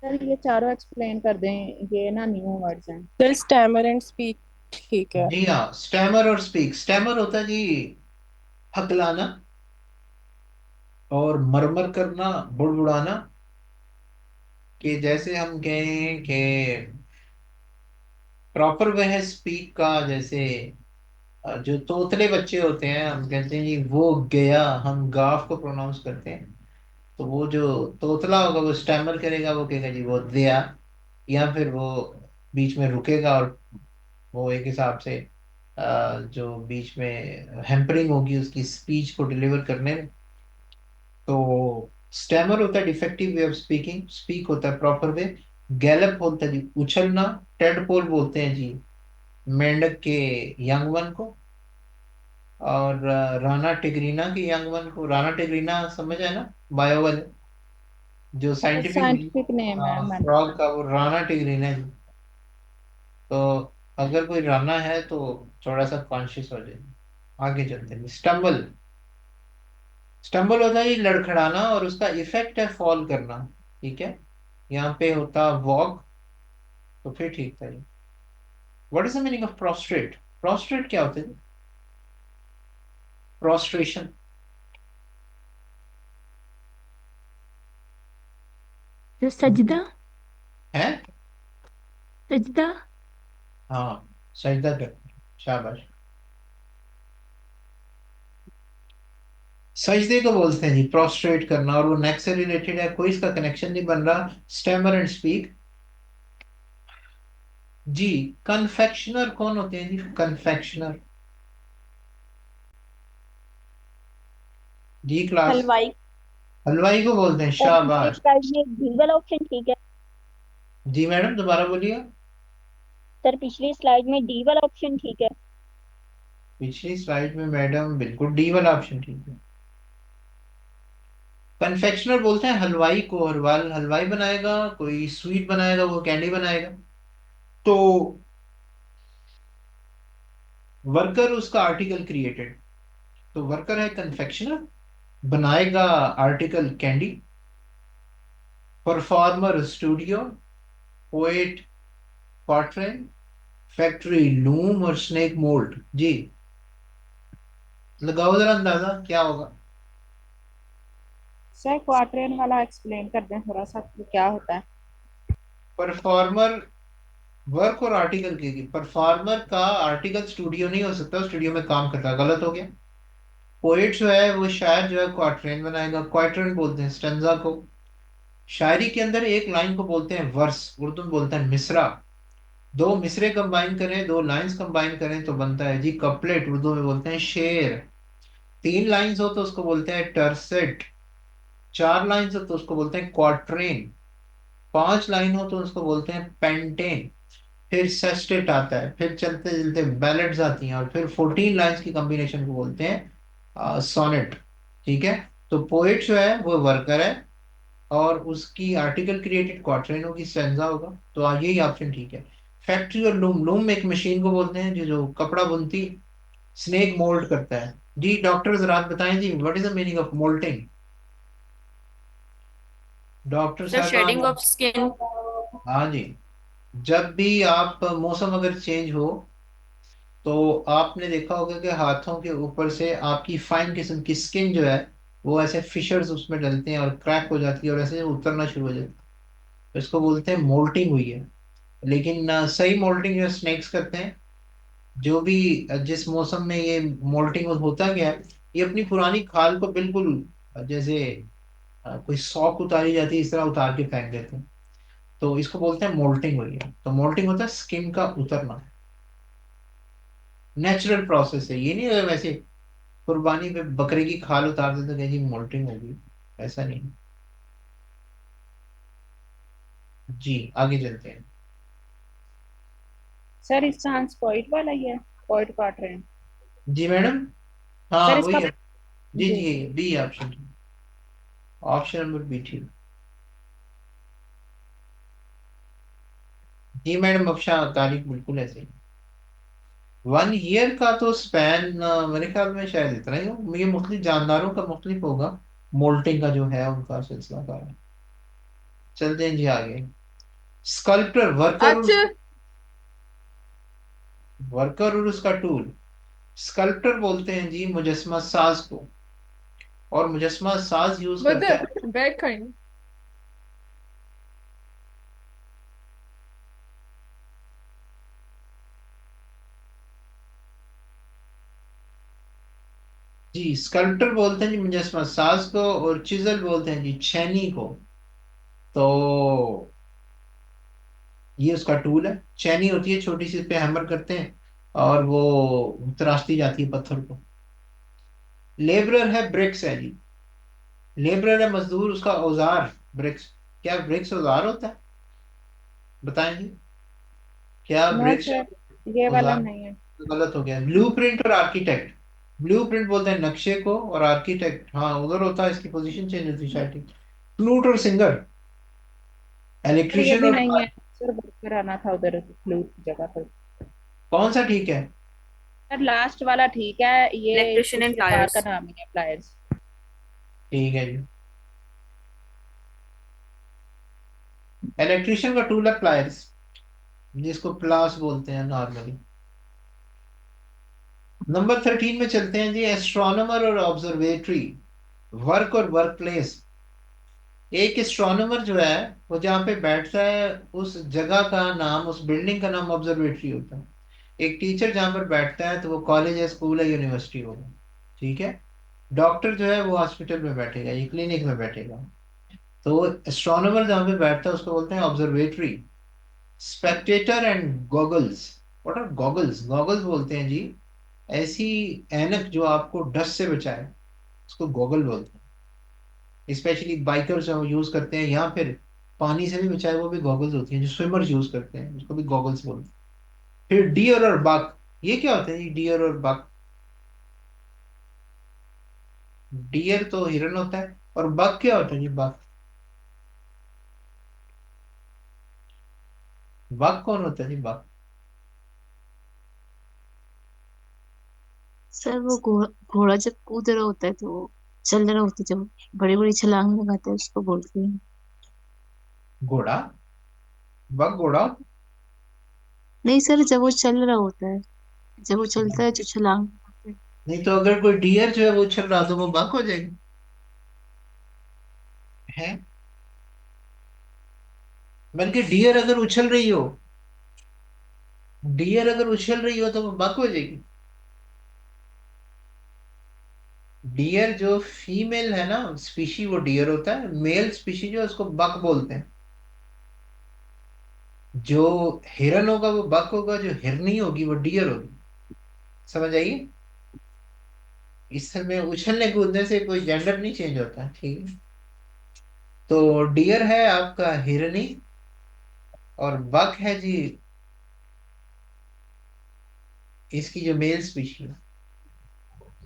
सर ये चारों एक्सप्लेन कर दें, ये ना न्यू वर्ड्स हैं। सर स्टैमर एंड स्पीक ठीक है। जी हाँ, स्टैमर और स्पीक। स्टैमर होता है जी हकलाना, और मरमर करना, बुड़बुड़ाना। कि जैसे हम कहें कि प्रॉपर वे है स्पीक का, जैसे जो तोतले बच्चे होते हैं, हम कहते हैं जी वो गया, हम गाफ को प्रोनाउंस करते हैं। तो वो जो तोतला होगा वो स्टैमर करेगा, वो कहेगा जी वो दिया, या फिर वो बीच में रुकेगा और वो एक हिसाब से जो बीच में हैम्परिंग होगी उसकी स्पीच को डिलीवर करने में। तो स्टैमर होता है defective way of speaking, speak होता है प्रॉपर वे। गैलप होता है जी उछलना। टेडपोल बोलते हैं जी मेंढक के यंग वन को। और राना टिग्रीना के यंग वन को। राना टिग्रीना समझ है ना, बायो वाले, जो साइंटिफिक साइंटिफिक नेम है मैंने। फ्रॉग का, वो राना टिग्रीना है। तो अगर कोई राना है तो थोड़ा सा कॉन्शियस हो जाए। आगे चलते हैं। स्टम्बल। स्टम्बल होता है ये लड़खड़ाना और उसका इफेक्ट है फॉल करना। ठीक है, यहाँ पे होता वॉक, तो फिर ठीक था ये। What is the meaning of prostate? Prostate क्या होता है? प्रोस्ट्रेशन जो सजदा, है। सजदा। हाँ, सजदा कर, शाबाश। सजदे को बोलते हैं जी प्रोस्ट्रेट करना, और वो नेक से रिलेटेड है, कोई इसका कनेक्शन नहीं बन रहा। Stammer and speak. जी, कन्फेक्शनर कौन होते हैं जी? कन्फेक्शनर, जी क्लास। हलवाई। हलवाई को बोलते हैं, सर पिछली शाबाश। स्लाइड में डी वाला ऑप्शन ठीक है। जी मैडम, दोबारा बोलिए। सर पिछली स्लाइड में डी वाला ऑप्शन ठीक है। पिछली स्लाइड में मैडम बिल्कुल डी वाला ऑप्शन ठीक है। कन्फेक्शनर बोलते हैं हलवाई को। हलवाई हलवाई बनाएगा, कोई स्वीट बनाएगा, वो कैंडी बनाएगा। तो वर्कर उसका आर्टिकल क्रिएटेड, तो वर्कर है कन्फेक्शनर, बनाएगा article candy. Performer studio, poet quatrain, factory loom, और स्नेक मोल्ड। जी, लगाओ जरा अंदाजा क्या होगा। सर क्वार्टरन वाला एक्सप्लेन कर दें थोड़ा सा, कि क्या होता है। परफॉर्मर वर्क और आर्टिकल की, परफॉर्मर का आर्टिकल स्टूडियो नहीं हो सकता, स्टूडियो में काम करता, गलत हो गया। पोएट जो है वो शायर जो है क्वार्टरन बनाएगा, क्वार्टरन बोलते हैं स्टैंजा को। शायरी के अंदर एक लाइन को बोलते हैं वर्स, उर्दू में बोलते हैं मिसरा। दो मिसरे कंबाइन करें, दो लाइंस कंबाइन करें तो बनता है जी कपलेट, उर्दू में बोलते हैं शेर। तीन लाइंस हो तो उसको बोलते हैं टर्सेट। चार लाइंस हो तो उसको बोलते हैं क्वार्ट्रेन। पांच लाइन हो तो उसको बोलते हैं पेंटेन। फिर सेस्टेट आता है, फिर चलते चलते बैलेट्स आती हैं, और फिर 14 लाइंस की कॉम्बिनेशन को बोलते हैं सोनेट। ठीक है। तो पोएट जो है वो वर्कर है, और उसकी आर्टिकल क्रिएटेड क्वार्टरन होगी, स्टेंजा होगा। तो यही ऑप्शन ठीक है। फैक्ट्री और लूम, लूम एक मशीन को बोलते हैं जो कपड़ा बुनती। स्नेक मोल्ड करता है। जी डॉक्टर जरा बताएं जी what is the meaning of moulting? Doctor sir shedding साहब। Of skin. हाँ जी, जब भी आप मौसम अगर चेंज हो तो आपने देखा होगा कि हाथों के ऊपर से आपकी फाइन किस्म की स्किन जो है वो ऐसे फिशर्स उसमें डलते हैं और क्रैक हो जाती है और ऐसे उतरना शुरू हो जाता है, तो इसको बोलते हैं मोल्टिंग हुई है। लेकिन सही मोल्टिंग जो स्नेक्स करते हैं, जो भी जिस मौसम में ये मोल्टिंग होता गया है, ये अपनी पुरानी खाल को बिल्कुल जैसे कोई सौख उतारी जाती है इस तरह उतार के फेंक देते हैं, तो इसको बोलते हैं मोल्टिंग हुई है। तो मोल्टिंग होता है स्किन का उतरना, नेचुरल प्रोसेस है, ये नहीं है वैसे कुर्बानी पे बकरे की खाल उतार देते तो जी मोल्टिंग होगी, ऐसा नहीं। जी आगे चलते हैं। सर इसका आंसर पॉइंट वाला ही है, पॉइंट काट रहे हैं जी मैडम, सर हाँ इसका। वही है। जी जी जी B option, option number B ठीक। जी मैडम, अफशा तारीख बिल्कुल ऐसे ही। 1 ईयर का तो स्पैन मेरे ख्याल में शायद इतना ही हो, ये मुख्तलिफ जानदारों का मुख्तलिफ होगा, मोल्टिंग का जो है उनका सिलसिला का है। चलते हैं जी आगे। स्कल्प्टर, अच्छा। वर्कर और उसका टूल। स्कल्प्टर बोलते हैं जी मुजस्मा साज को, और मुजस्मा साज यूज करता है। मतलब बैग खाएंगे। जी स्कल्प्टर बोलते हैं जी मुजस्मा साज को, और चिजल बोलते हैं जी छेनी को। तो ये उसका टूल है, छेनी होती है छोटी सी, इस पे हैमर करते हैं और वो तराशती जाती है पत्थर को। लेबरर है, ब्रिक्स है जी, लेबरर है मजदूर, उसका औजार ब्रिक्स। क्या ब्रिक्स औजार होता है? बताएं जी, क्या नो ब्रिक्स सर, ये वाला औजार? नहीं है। गलत हो गया। ब्लूप्रिंट और आर्किटेक्ट, ब्लूप्रिंट बोलते हैं नक्शे को, और आर्किटेक्ट हाँ उधर होता है, इसकी पोजीशन चेंज होती है शायद। फ्लूट और सिंगर, सर ये इलेक्ट्रिशियन भी और नहीं है सर, वर्कर आना था उधर फ्लूट की जगह पर। कौन सा ठीक है? सर लास्ट वाला ठीक है, ये इलेक्ट्रिशियन किसी एंड कार का प्लायर्स। नाम ही है, प्लायर्स। ठीक है जी, इलेक्ट्रिशियन का टूल है प्लायर्स, जिसको प्लास बोलते हैं नॉर्मली। नंबर 13 में चलते हैं जी, एस्ट्रोनॉमर और ऑब्जर्वेटरी, वर्क और वर्क प्लेस। एक एस्ट्रोनॉमर जो है वो जहाँ पे बैठता है उस जगह का नाम, उस बिल्डिंग का नाम ऑब्जर्वेटरी होता है। एक टीचर जहाँ पर बैठता है तो वो कॉलेज है, स्कूल है, यूनिवर्सिटी होगा, ठीक है। डॉक्टर जो है वो हॉस्पिटल में बैठेगा, ये क्लिनिक में बैठेगा। तो एस्ट्रोनॉमर जहाँ पे बैठता है उसको बोलते हैं observatory. Spectator and goggles, what are goggles? Goggles बोलते हैं जी ऐसी ऐनक जो आपको डस्ट से बचाए, उसको गॉगल बोलते हैं। स्पेशली बाइकर्स जो यूज करते हैं, या फिर पानी से भी बचाए वो भी गॉगल्स होती हैं, जो स्विमर्स यूज करते हैं उसको भी गॉगल्स बोलते हैं। फिर डियर और बक, ये क्या होता है डियर और बक? डियर तो हिरन होता है, और बक क्या होता है जी? बक, बक कौन होता है जी? बक सर वो घोड़ा जब कूद रहा होता है तो वो चल रहा होता है, जब बड़ी बड़ी छलांग लगाता है उसको बोलते हैं। घोड़ा, बक घोड़ा होता नहीं सर, जब वो चल रहा होता है, जब वो है? चलता है जो छलांग लगाता है। नहीं तो अगर कोई डियर जो है वो उछल रहा तो वो बक हो जाएगी है। बल्कि डियर अगर उछल रही हो, डियर अगर उछल रही हो तो वो बक हो जाएगी। डियर जो फीमेल है ना स्पीशी, वो डियर होता है। मेल स्पीशी जो है उसको बक बोलते हैं। जो हिरन होगा वो बक होगा, जो हिरनी होगी वो डियर होगी। समझ आइए, इसमें उछलने कूदने से कोई जेंडर नहीं चेंज होता, ठीक है। तो डियर है आपका हिरनी, और बक है जी इसकी जो मेल स्पीशी है।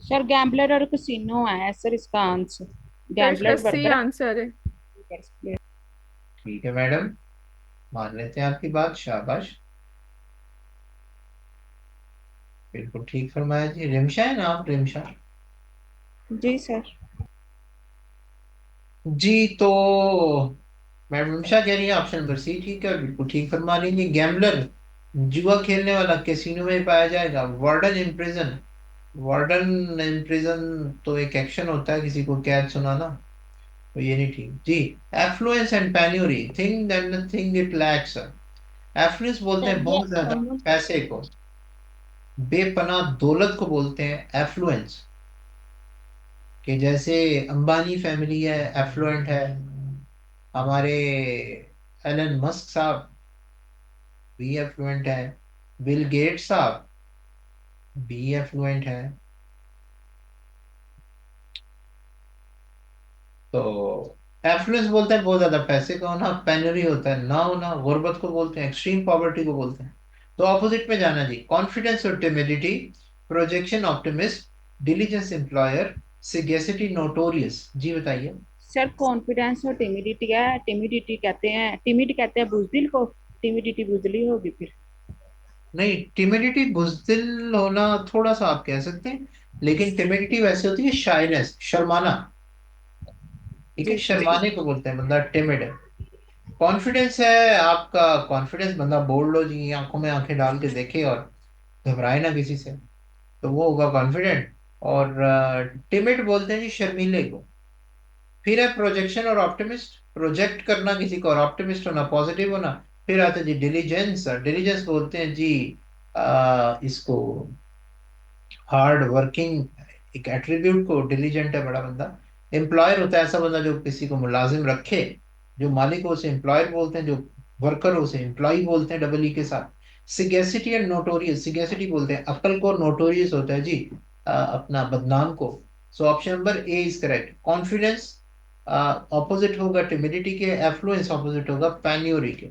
सर गैम्बलर और कसिनो है सर इसका आंसर। सर इसका गैम्बलर सी वर्कर। आंसर है। ठीक है मैडम, मान लेते हैं आपकी बात, शाबाश, बिल्कुल ठीक फरमाया जी। रिमशा है ना आप? रिमशा जी सर। जी। तो मैडम रिमशा कह रही है ऑप्शन नंबर सी ठीक है, बिल्कुल ठीक फरमा रही है। गैम्बलर जुआ खेलने वाला कैसीनो में पाया जाएगा, warden in prison warden in prison तो एक एक्शन होता है, किसी को कैद सुनाना, तो ये नहीं ठीक जी। Affluence and penury, thing that the thing it lacks. Affluence बोलते सर हैं ये बहुत ज्यादा almost पैसे को, बेपनाह दौलत को बोलते हैं एफ्लुएंस। कि जैसे अंबानी फैमिली है, एफ्लुएंट है। हमारे एलन मस्क साहब भी एफ्लुएंट है। बिल गेट्स साहब भी एफ्लुएंट है। तो एफ्लुएंस बोलते हैं बहुत ज्यादा पैसे का होना, पेनरी होता है ना होना, गुर्बत को बोलते हैं, एक्सट्रीम पॉवर्टी को बोलते हैं। तो ऑपोजिट में जाना जी, कॉन्फिडेंस और timidity, projection optimist, diligence employer, sagacity notorious. जी बताइए। सर कॉन्फिडेंस और टिमिडिटी है, टिमिड कहते हैं बुजदिल को, टिमिडिटी बुजदली होगी फिर। नहीं, टिमिडिटी बुज़दिल होना थोड़ा सा आप कह सकते हैं, लेकिन टिमिडिटी वैसे होती है शाइनेस, शर्माना। ठीक है, जी सर। शर्माने को बोलते हैं, बंदा टिमिड है। कॉन्फिडेंस है आपका, कॉन्फिडेंस बंदा बोल्ड हो जी, आंखों में आंखें डाल के देखे और घबराए ना किसी से, तो वो होगा कॉन्फिडेंट। और टिमिड बोलते हैं जी शर्मीले को। फिर है प्रोजेक्शन और ऑप्टिमिस्ट, प्रोजेक्ट करना किसी को और ऑप्टिमिस्ट होना, पॉजिटिव होना। फिर आता है जी डिलीजेंस, डिलीजेंस बोलते हैं जी इसको हार्ड वर्किंग, एक एट्रीब्यूट को डिलीजेंट है बड़ा बंदा। एम्प्लॉयर होता है ऐसा बंदा जो किसी को मुलाजिम रखे, जो मालिक हो उसे एम्प्लॉयर बोलते हैं, जो वर्कर हो उसे एम्प्लॉय बोलते हैं डबल ई के साथ। सिगेसिटी एंड नोटोरियस, सिगेसिटी बोलते हैं अक्ल को, नोटोरियस होता है जी अपना बदनाम को। सो option number A is correct. Confidence opposite होगा टिमिडिटी के, एफ्लुएंस ऑपोजिट होगा पैन्योरी के।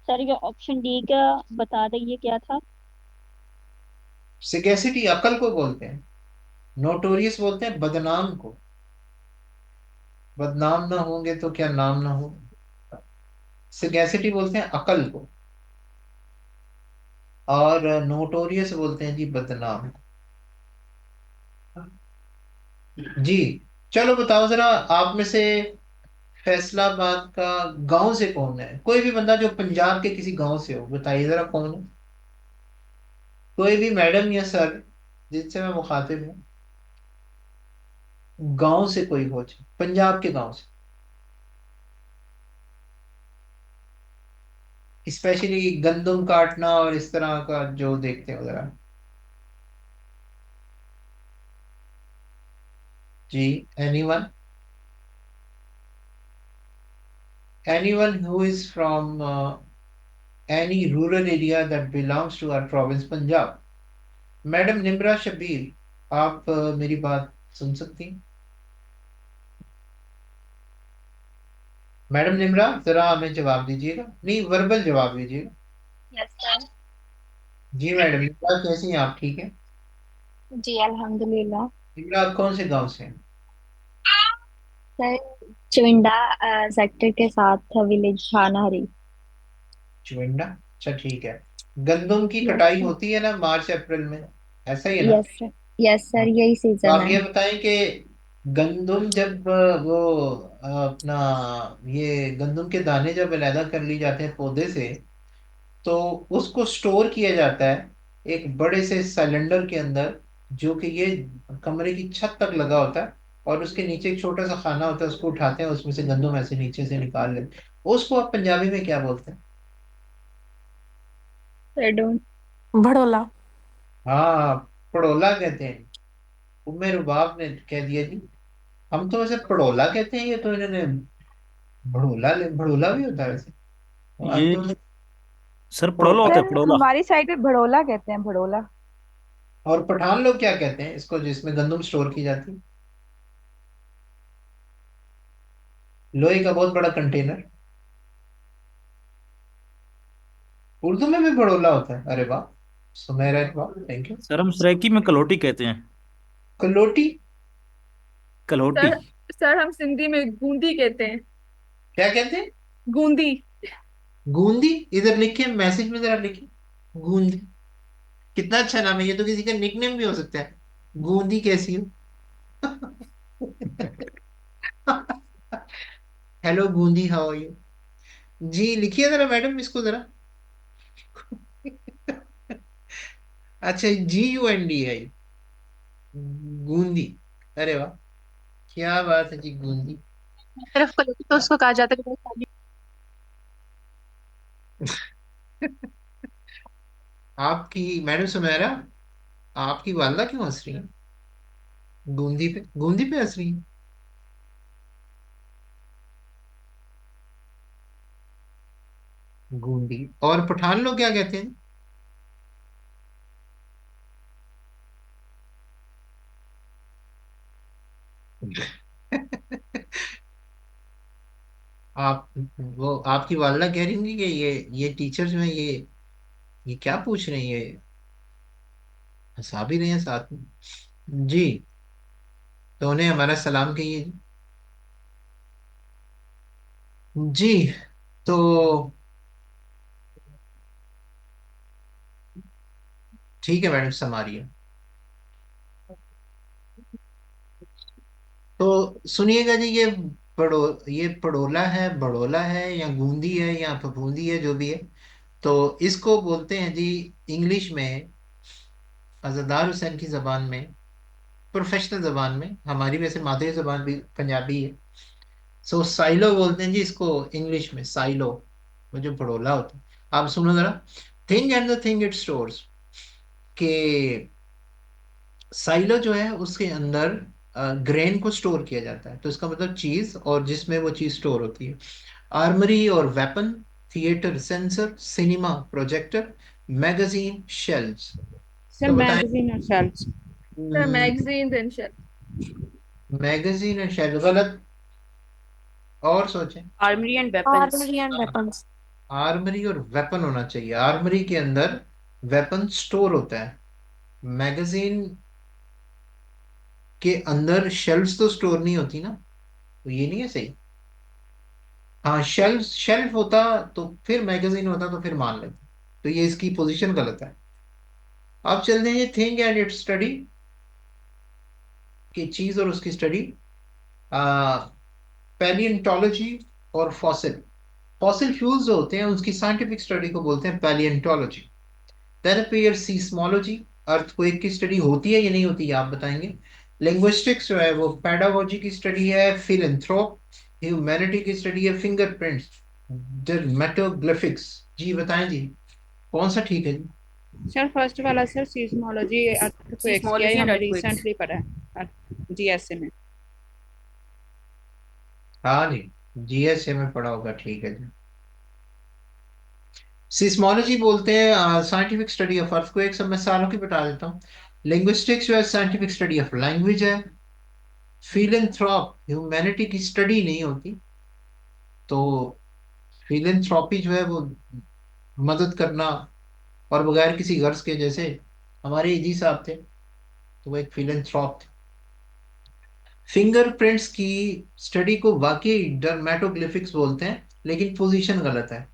सर ये ऑप्शन डी का बता देंगे क्या था? सिगेसिटी अकल को बोलते हैं, नोटोरियस बोलते हैं बदनाम को। बदनाम ना होंगे तो क्या नाम ना हो। सिगैसिटी बोलते हैं अकल को, और नोटोरियस बोलते हैं जी बदनाम को। जी। चलो बताओ जरा, आप में से फैसलाबाद का गांव से कौन है? कोई भी बंदा जो पंजाब के किसी गांव से हो, बताइए जरा कौन है? कोई भी मैडम या सर जिनसे मैं मुखातिब हूँ, गांव से कोई हो जी, पंजाब के गांव से, स्पेशली गंदम काटना और इस तरह का जो देखते हो जरा। जी, anyone, anyone who is from any rural area that belongs to our province Punjab? Madam Nimra Shabir, आप मेरी बात सुन सकती हैं? मैडम निम्रा, जरा हमें जवाब दीजिएगा, नहीं वर्बल जवाब दीजिएगा। Yes sir. जी मैडम निम्रा, कैसी हैं आप? ठीक है। जी अल्हम्दुलिल्लाह। निम्रा, आप कौन से गांव से हैं? सर चुविंडा सेक्टर के साथ विलेज खानाहरी। चुविंडा, अच्छा ठीक है। गंदम की यस कटाई सर। होती है ना मार्च अप्रैल में, ऐसा ही है ना? Yes sir. यस हाँ। सर यही तो सीजन आप है। ये बताएं कि गंदम जब वो अपना ये गंदम के दाने जब अलहदा कर ली जाते हैं पौधे से, तो उसको स्टोर किया जाता है एक बड़े से सिलेंडर के अंदर, जो कि ये कमरे की छत तक लगा होता है। और उसके नीचे एक छोटा सा खाना होता है, उसको उठाते हैं, उसमें से गंदम ऐसे नीचे से निकाल लेते हैं। उसको आप पंजाबी में क्या बोलते हैं? Sir don't. भड़ोला। हाँ, पड़ोला कहते हैं। वो मेरे बाप ने कह दिया जी, हम तो वैसे पड़ोला कहते हैं, ये तो इन्होंने भड़ोला भी होता है वैसे। हम ये तो सर पड़ोला पड़ोला। होता है सर पड़ोला। हमारी साइड में भड़ोला कहते हैं, भड़ोला। और पठान लोग क्या कहते हैं इसको जिसमें गंदम स्टोर की जाती है? लोहे का बहुत बड़ा कंटेनर। उर्दू में भी भड़ोला होता है? अरे वाह, सुनहरा वाह, थैंक यू। सर हम सराइकी में कलोटी कहते हैं। कलोटी? कलोटी। सर सर हम सिंधी में गूंदी कहते हैं। क्या कहते हैं? गूंदी। गूंदी? इधर लिखिए, मैसेज में जरा लिखिए, गूंदी। कितना अच्छा नाम है, ये तो किसी का निकनेम भी हो सकता है। गूंदी कैसी हो? Hello Gundi, how are you? जी लिखिए जरा मैडम इसको जरा। अच्छा, GUND है ये, गूंदी। अरे वाह, क्या बात है जी, गूंदी। तरफ कलौटी तो उसको कहा जाता है कि बहुत पानी। आपकी मैडम सुमेरा, आपकी वालदा क्यों हंस रही है? गूंदी पे हंस रही है? गूंदी। और पठान लोग क्या कहते हैं? आप, वो आपकी वालदा कह रही होंगी कि ये टीचर जो है, ये क्या पूछ रहे हैं, ये हंसा भी रहे हैं साथ में जी। तो उन्हें हमारा सलाम कहिए जी। तो ठीक है मैडम, समारिए। तो सुनिएगा जी, ये पड़ोला है, बड़ोला है, या गूंदी है, या फफूंदी है, जो भी है। तो इसको बोलते हैं जी इंग्लिश में, अज़ादार हुसैन की जबान में, प्रोफेशनल जबान में, हमारी वैसे मादरी जबान भी पंजाबी है। सो साइलो बोलते हैं जी इसको इंग्लिश में, साइलो। वो जो बड़ोला होता है। आप सुनो जरा, thing and the thing it stores, के साइलो जो है उसके अंदर ग्रेन को स्टोर किया जाता है, तो इसका मतलब चीज, और जिसमें वो चीज स्टोर होती है। आर्मरी और weapon, theatre censor, cinema projector, magazine shelves. Sir तो बताएं। मैगजीन और shelves. Sir magazine and shelf. Magazine and shelve गलत। और सोचें। Armoury and weapons. Armoury and weapons. Armoury और वेपन होना चाहिए। आर्मरी के अंदर वेपन स्टोर होता है। मैगजीन के अंदर शेल्व्स तो स्टोर नहीं होती ना, तो ये नहीं है सही। हाँ, शेल्फ होता तो फिर मैगजीन होता, तो फिर मान लेते। तो ये इसकी पोजीशन गलत है। अब चलते हैं थिंग एंड इट स्टडी, की चीज और उसकी स्टडी। पैलियंटोलॉजी और फॉसिल। फॉसिल फ्यूल्स जो होते हैं उसकी साइंटिफिक स्टडी को बोलते हैं palaeontology. Then appear seismology, earthquake की स्टडी होती है या नहीं होती है आप बताएंगे। लिंग्विस्टिक्स जो है वो पेडागोजी की स्टडी है। फिलैंथ्रोप, ह्यूमैनिटी की स्टडी है। फिंगरप्रिंट्स, डर्मेटोग्लिफिक्स। जी बताएं जी, कौन सा ठीक है जी? सर फर्स्ट वाला सर सीस्मोलॉजी अर्थक्वेक्स किया, ये सीस्मोलॉजी एंड हमने अर्थक्वेक्स। रिसेंटली पढ़ा है जीएसए में। हाँ जी, GSA में पढ़ा होगा, ठीक है जी। सिस्मोलॉजी बोलते हैं साइंटिफिक स्टडी ऑफ अर्थक्वेक्स। अब मैं सालों की बता देता हूँ। लिंग्विस्टिक्स जो है साइंटिफिक स्टडी ऑफ लैंग्वेज है। फिलैंथ्रोप ह्यूमैनिटी की स्टडी नहीं होती। तो फिलैंथ्रोपी जो है वो मदद करना, और बगैर किसी गर्ज के, जैसे हमारे इजी साहब थे, तो वो एक फिलैंथ्रोप थे। फिंगरप्रिंट्स की स्टडी को वाकई डर्मेटोग्लिफिक्स बोलते हैं, लेकिन पोजीशन गलत है।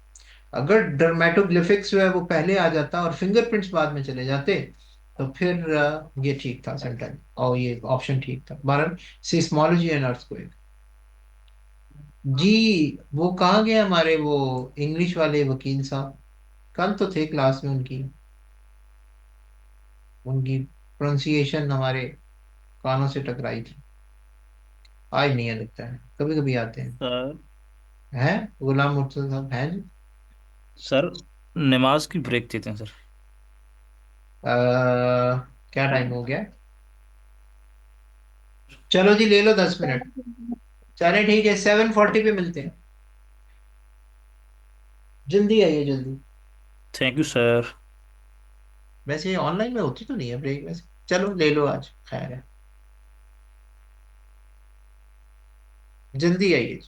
अगर डर्मेटोग्लिफिक्स जो है वो पहले आ जाता और फिंगरप्रिंट्स बाद में चले जाते, तो फिर ये ठीक था सेंटेंस, और ये ऑप्शन ठीक था। 12 सिस्मोलॉजी एंड अर्थक्वेक। जी, वो कहाँ गए हमारे वो इंग्लिश वाले वकील साहब? कल तो थे क्लास में, उनकी उनकी प्रोनाउंसिएशन हमारे कानों से टकराई थी। आज नहीं है लगता है, कभी कभी आते हैं। सर। हैं गुलाम मुर्तजा साहब हैं जी? सर, नमाज की ब्रेक देते हैं सर। क्या टाइम हो गया? चलो जी, ले लो 10 मिनट। चले ठीक है, 7:40 पे मिलते हैं। जल्दी आइए जल्दी। Thank you sir. वैसे ये ऑनलाइन में होती तो नहीं है ब्रेक वैसे। चलो ले लो, आज खैर है। जल्दी आइए।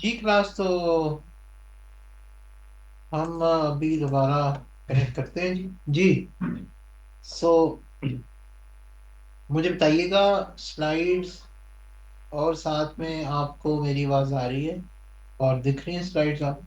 जी क्लास, तो हम अभी दोबारा कनेक्ट करते हैं जी। जी सो मुझे बताइएगा स्लाइड्स, और साथ में आपको मेरी आवाज आ रही है और दिख रही है स्लाइड्स आप?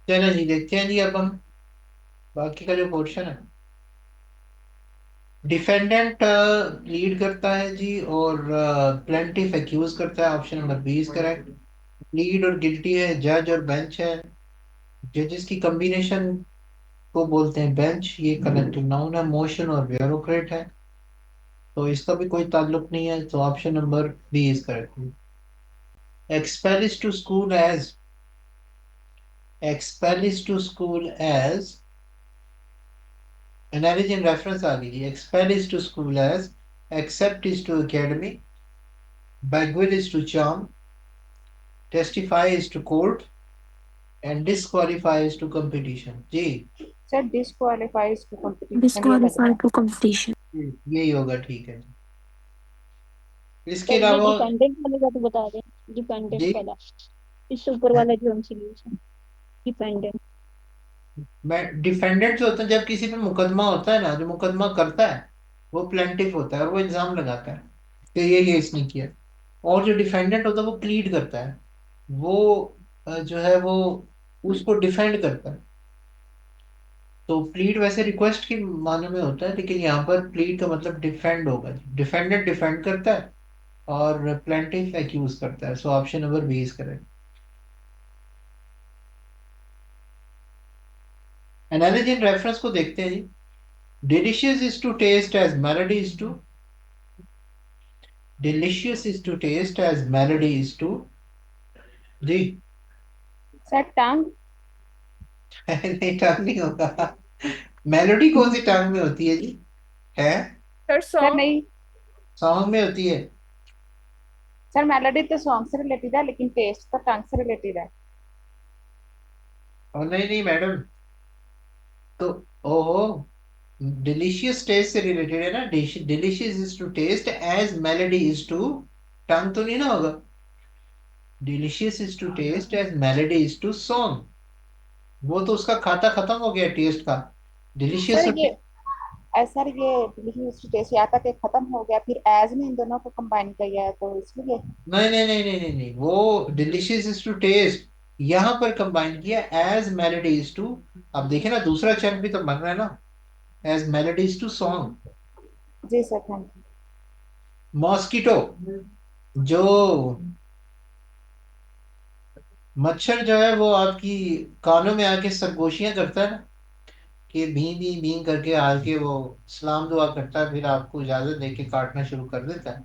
चलो जी, देखते हैं जी अब हम बाकी का जो पोर्शन है। डिफेंडेंट लीड करता है जी, और प्लेंटिफ एक्यूज करता है। Option number B is correct. Lead और गिल्टी है, जज और बेंच है। जजेस की कॉम्बिनेशन को बोलते हैं बेंच, ये कलेक्टिव नाउन है। मोशन और ब्यूरोक्रेट है, तो इसका भी कोई ताल्लुक नहीं है, तो option number B is correct. Expel is to school as, expel is to school as analogy and reference आ गई। expel is to school as, accept is to academy, baguil is to charm, testify is to court, and disqualify is to competition। जी sir disqualifies to competition ये लग रहा disqualify है। To competition. यही होगा, ठीक है। इसके सर ये अलावा डिपेंडेंट वाले का तो बता दें, डिपेंडेंट जी वाला, इससे ऊपर वाला जो हम सॉल्यूशन डिपेंडेंट। मैं डिफेंडेंट जो होता है, जब किसी पे मुकदमा होता है ना, जो मुकदमा करता है वो प्लेंटिफ होता है और वो इल्जाम लगाता है कि ये इसने किया। और जो डिफेंडेंट होता है वो प्लीड करता है, वो जो है वो उसको डिफेंड करता है। तो प्लीड वैसे रिक्वेस्ट की माने में होता है, लेकिन यहाँ पर प्लीड का मतलब डिफेंड होगा। डिफेंडेंट डिफेंड करता है और प्लेंटिफ एक्यूज करता है। So option number B is correct. Analogy and reference को देखते हैं जी। Delicious is to taste as melody is to, delicious is to taste as melody is to. जी सर टंग। नहीं, टर्म नहीं होगा। मेलोडी कौन सी टर्म में होती है जी? है, Sir, सर song. नहीं, सॉन्ग में होती है। सर मेलोडी तो सॉन्ग से रिलेटेड है, लेकिन टेस्ट तो टंग से रिलेटेड है। और नहीं नहीं मैडम, तो ओहो, डिलीशियस टेस्ट से रिलेटेड है ना। Delicious is to taste as melody is to tongue, तो नहीं ना होगा। Delicious is to taste as melody is to song, वो तो उसका खाता खत्म हो गया टेस्ट का। डिलीशियस सर और ये सर ये डिलीशियस टेस्ट यहाँ तक एक खत्म हो गया, फिर एज में इन दोनों को कंबाइन किया है तो इसलिए। नहीं नहीं नहीं नहीं नहीं नहीं, वो डिलीशियस इज टू टेस्ट यहाँ पर कंबाइन किया एज मेलोडी इज टू। अब देखिए ना, दूसरा चंक भी तो बन रहा है ना, as melody is to song. जी सर, थैंक यू। मॉस्किटो, जो मच्छर जो है वो आपकी कानों में आके सरगोशियां करता है ना, कि भी भी करके आके वो सलाम दुआ करता है, फिर आपको इजाजत दे के काटना शुरू कर देता है।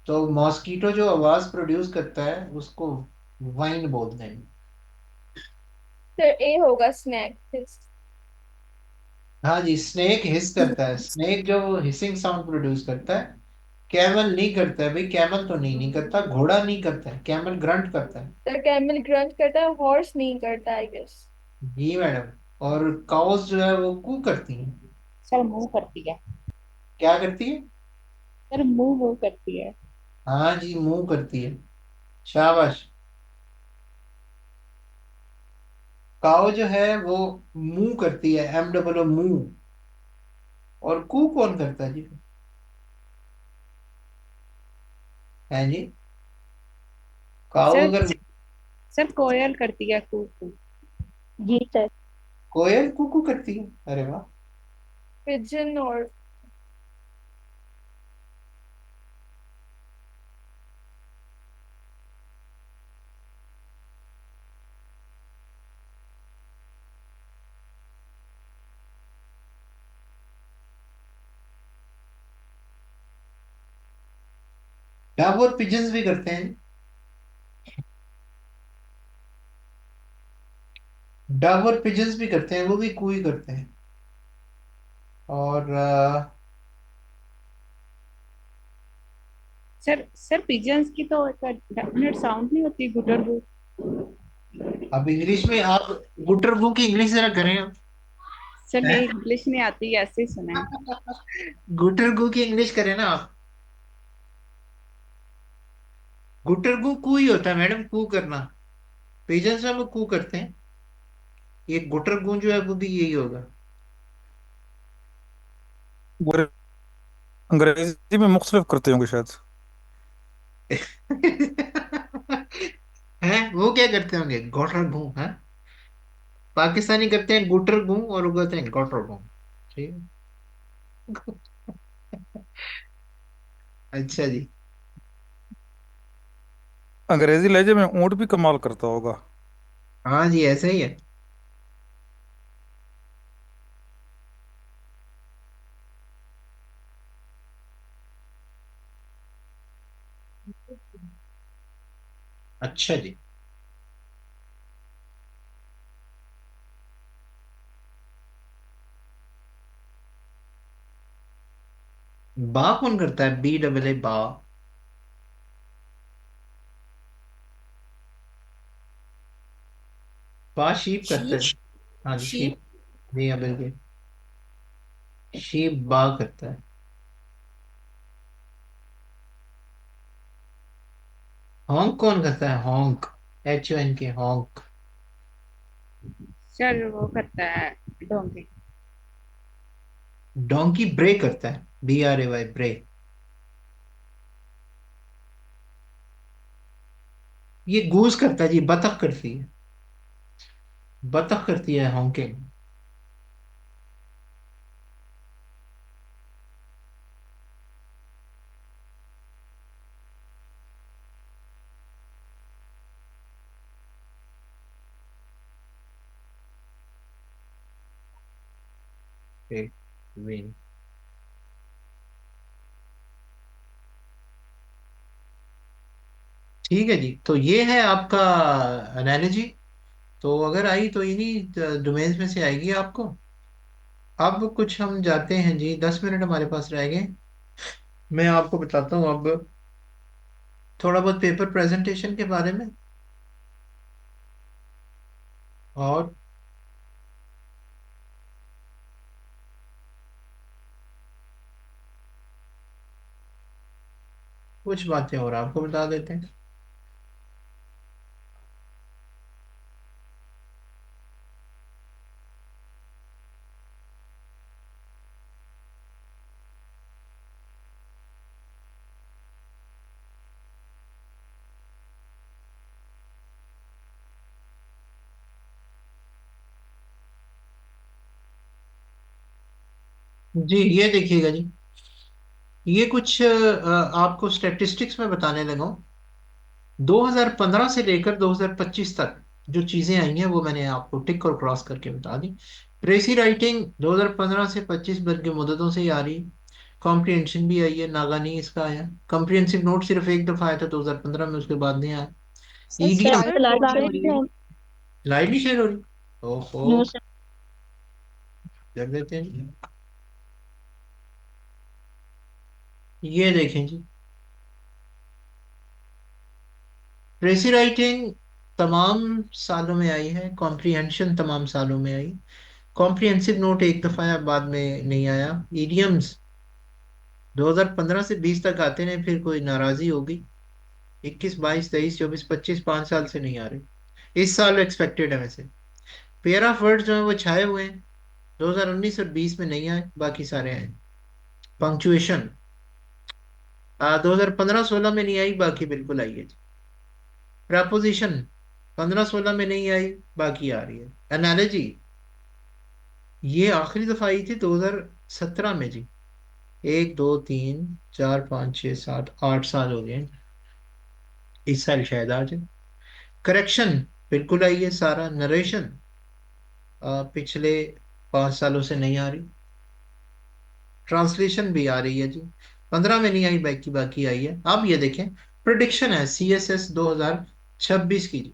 तो मॉस्किटो जो आवाज प्रोड्यूस करता है उसको वाइन बोलते हैं। Sir, A होगा snack. Yes. हाँ जी, स्नेक हिस करता है। स्नेक जो हिसिंग साउंड प्रोड्यूस करता है। कैमल नहीं करता है भाई, कैमल तो नहीं नहीं करता, घोड़ा नहीं करता है, कैमल ग्रंट करता है। Sir, camel grunt करता है, horse नहीं करता, I guess. जी मैडम। और काउस जो है वो कू करती है। सर मूव करती है। क्या करती है? सर मूव करती है। हाँ जी, मुंह करती है। शाबाश। काव जो है वो मुंह करती है, एम डबल ओ मुंह। और कू कौन करता है जी? है जी, काव सर अगर सर कोयल करती है कू कू। जी सर। कोयल कुकू करती है, अरे वाह। Pigeon और डव और पिजन्स भी करते हैं। डव और पिजन्स भी करते हैं, वो भी कू ही करते हैं। और सर पिजन्स की तो एक डेफिनेट साउंड नहीं होती, गुटर गु। अब इंग्लिश में आप गुटर गु की इंग्लिश जरा करें आप। सर नहीं, इंग्लिश नहीं आती, ऐसे ही सुना है। गुटर गु की इंग्लिश करें ना आप। गुटर गु कू ही होता है मैडम, कू करना। पिजन्स में वो कू करते हैं, ये गुटर गु जो है वो भी यही होगा। वो अंग्रेजी में मुख्तलिफ करते होंगे शायद। हैं वो क्या करते होंगे, गुटर गु है। पाकिस्तानी करते हैं गुटर गु और वो कहते हैं गुटर गु। ठीक है। अच्छा जी। अंग्रेजी लहजे में ऊंट भी कमाल करता होगा। हाँ जी ऐसा ही है। अच्छा जी। बा कौन करता है, बी डबल ए बा। बा शीप करता है। हाँ जी शीप। शीप। जी हाँ बिल्कुल। शीप बा करता है। हॉन्क कौन करता है, हॉन्क। HONK हॉन्क। सर वो करता है डोंकी। डोंकी ब्रे करता है, BRAY ब्रे। ये गूस करता है जी, बतख करती है। बतख करती है हॉन्किंग। विन। ठीक है जी, तो ये है आपका एनालॉजी। तो अगर आई तो इन्हीं डोमेन्स में से आएगी आपको। अब कुछ हम जाते हैं जी, 10 मिनट हमारे पास रह गए। मैं आपको बताता हूँ अब थोड़ा बहुत पेपर प्रेजेंटेशन के बारे में। और कुछ बातें और आपको बता देते हैं। जी ये देखिएगा जी, ये कुछ आपको स्टैटिस्टिक्स में बताने लगा हूँ। 2015 से लेकर 2025 तक जो चीजें आई हैं वो मैंने आपको टिक और क्रॉस करके बता दी। ट्रेसी राइटिंग 2015 से 25 भर की मुद्दतों से ही आ रही। कॉम्प्रिहेंशन भी आई है, नागानी इसका आया। कॉम्प्रिहेंसिव नोट सिर्फ एक दफा आया था 2015 में, उसके बाद नहीं आया। Sir EDM. स्लाइड शेयर है। लाइट नहीं शेयर हो रही। नो ओहो। सर। कर देते हैं। ये देखें जी, ट्रेसी राइटिंग तमाम सालों में आई है, कॉम्प्रिहेंशन तमाम सालों में आई। कॉम्प्रिहेंसिव नोट एक दफा आया, बाद में नहीं आया। ईडियम्स 2015 से 20 तक आते रहे, फिर कोई नाराजगी होगी। 21, 22, 23, 24, 25 5 साल से नहीं आ रहे। इस साल एक्सपेक्टेड है वैसे। पेयर ऑफ वर्ड जो है वो छाए हुए हैं। 2019 और 20 में नहीं आए, बाकी सारे आए। पंक्चुएशन 2015-16 में नहीं आई, बाकी बिल्कुल आई है। प्रपोजिशन 15-16 में नहीं आई, बाकी आ रही है। एनालॉजी ये आखिरी दफा आई थी 2017 में जी। 1 2 3 4 5 6 7 8 साल हो गए। इस साल शायद आ जाए। करेक्शन बिल्कुल आई है सारा। नरेशन पिछले 5 सालों से नहीं आ रही। ट्रांसलेशन भी आ रही है जी। 15 में नहीं आई, बाकी बाकी आई है। अब ये देखें, प्रिडिक्शन है CSS 2026 की जी।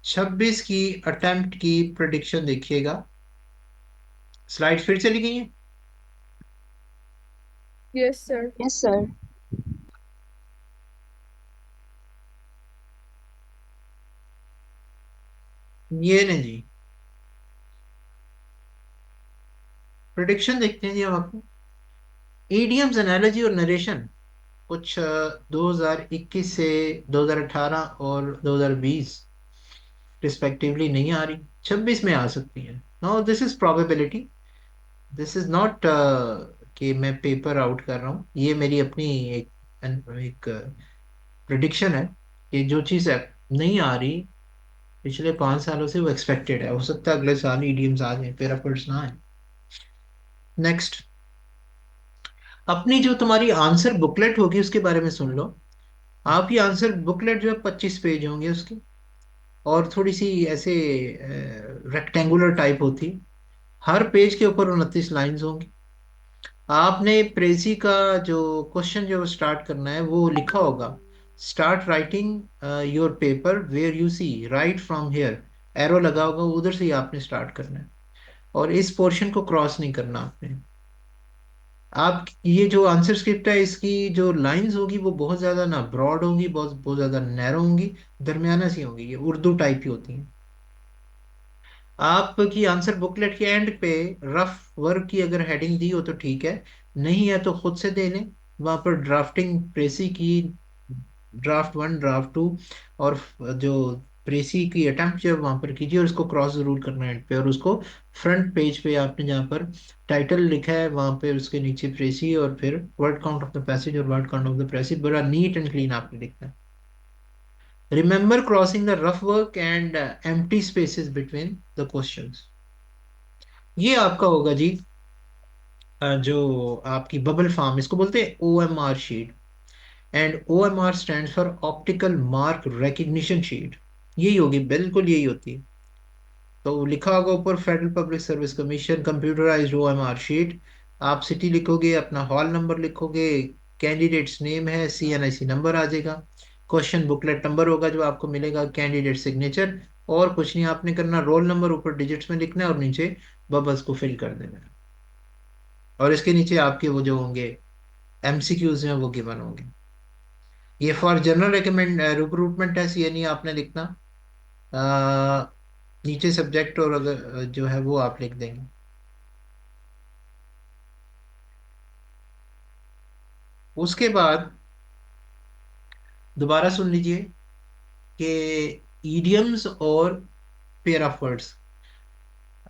26 की अटेम्प्ट की प्रिडिक्शन देखिएगा। स्लाइड फिर चली गई है। Yes, sir. Yes sir. ये नहीं जी, प्रिडिक्शन देखते हैं जी हम आपको। ईडियम्स, एनालॉजी और नरेशन कुछ 2021 से 2018 और 2020 रिस्पेक्टिवली नहीं आ रही, 26 में आ सकती है। No, this is probability, this is not कि मैं पेपर आउट कर रहा हूँ, ये मेरी अपनी एक प्रिडिक्शन है कि जो चीज़ है नहीं आ रही पिछले 5 सालों से, वो एक्सपेक्टेड है। हो सकता है अगले साल ईडीएम्स आ जाए, पेराफर्ड्स ना आए। नेक्स्ट, अपनी जो तुम्हारी आंसर बुकलेट होगी उसके बारे में सुन लो। आपकी आंसर बुकलेट जो है 25 पेज होंगे उसकी, और थोड़ी सी ऐसे रेक्टेंगुलर टाइप होती। हर पेज के ऊपर 29 लाइंस होंगी। आपने प्रेसी का जो क्वेश्चन जो स्टार्ट करना है वो लिखा होगा, start writing your paper where you see right from here, arrow लगा होगा, उधर से ही आपने स्टार्ट करना है, और इस पोर्शन को क्रॉस नहीं करना आपने। आप ये जो आंसर स्क्रिप्ट है इसकी जो लाइंस होगी वो बहुत ज्यादा ना ब्रॉड होंगी, बहुत बहुत ज्यादा नैरो होंगी, दरमियाना सी होंगी, ये उर्दू टाइप की होती हैं। आपकी आंसर बुकलेट के एंड पे रफ वर्क की अगर हेडिंग दी हो तो ठीक है, नहीं है तो खुद से दे लें। वहां पर ड्राफ्टिंग प्रेसी की, ड्राफ्ट 1, ड्राफ्ट 2, और जो प्रेसी की अटेम्प्ट जो है वहां पर कीजिए, और उसको क्रॉस जरूर करना है एंड पे, और उसको फ्रंट पेज पे आपने जहाँ पर टाइटल लिखा है वहां पे उसके नीचे प्रेसी, और फिर word count of the passage और वर्ड काउंट ऑफ द प्रेसी बड़ा नीट एंड क्लीन आपने लिखना है। Remember crossing the rough work and empty spaces between the questions. ये आपका होगा जी जो आपकी बबल फॉर्म, इसको बोलते हैं OMR sheet, and OMR stands for optical mark recognition sheet. यही होगी, बिल्कुल यही होती है। तो लिखा होगा ऊपर federal public service commission computerised OMR sheet. आप सिटी लिखोगे, अपना हॉल नंबर लिखोगे, कैंडिडेट्स नेम है, CNIC नंबर आ जाएगा, क्वेश्चन बुकलेट नंबर होगा जो आपको मिलेगा, कैंडिडेट सिग्नेचर, और कुछ नहीं आपने करना, रोल नंबर ऊपर डिजिट्स में लिखना है और नीचे बबल्स को फिल कर देना है, और इसके नीचे आपके वो जो होंगे MCQs हैं वो गिवन होंगे। ये for general recommend recruitment test, ये नहीं आपने लिखना। नीचे सब्जेक्ट और अगर जो है वो आप लिख देंगे। उसके बाद दोबारा सुन लीजिए कि ईडियम्स और pair of words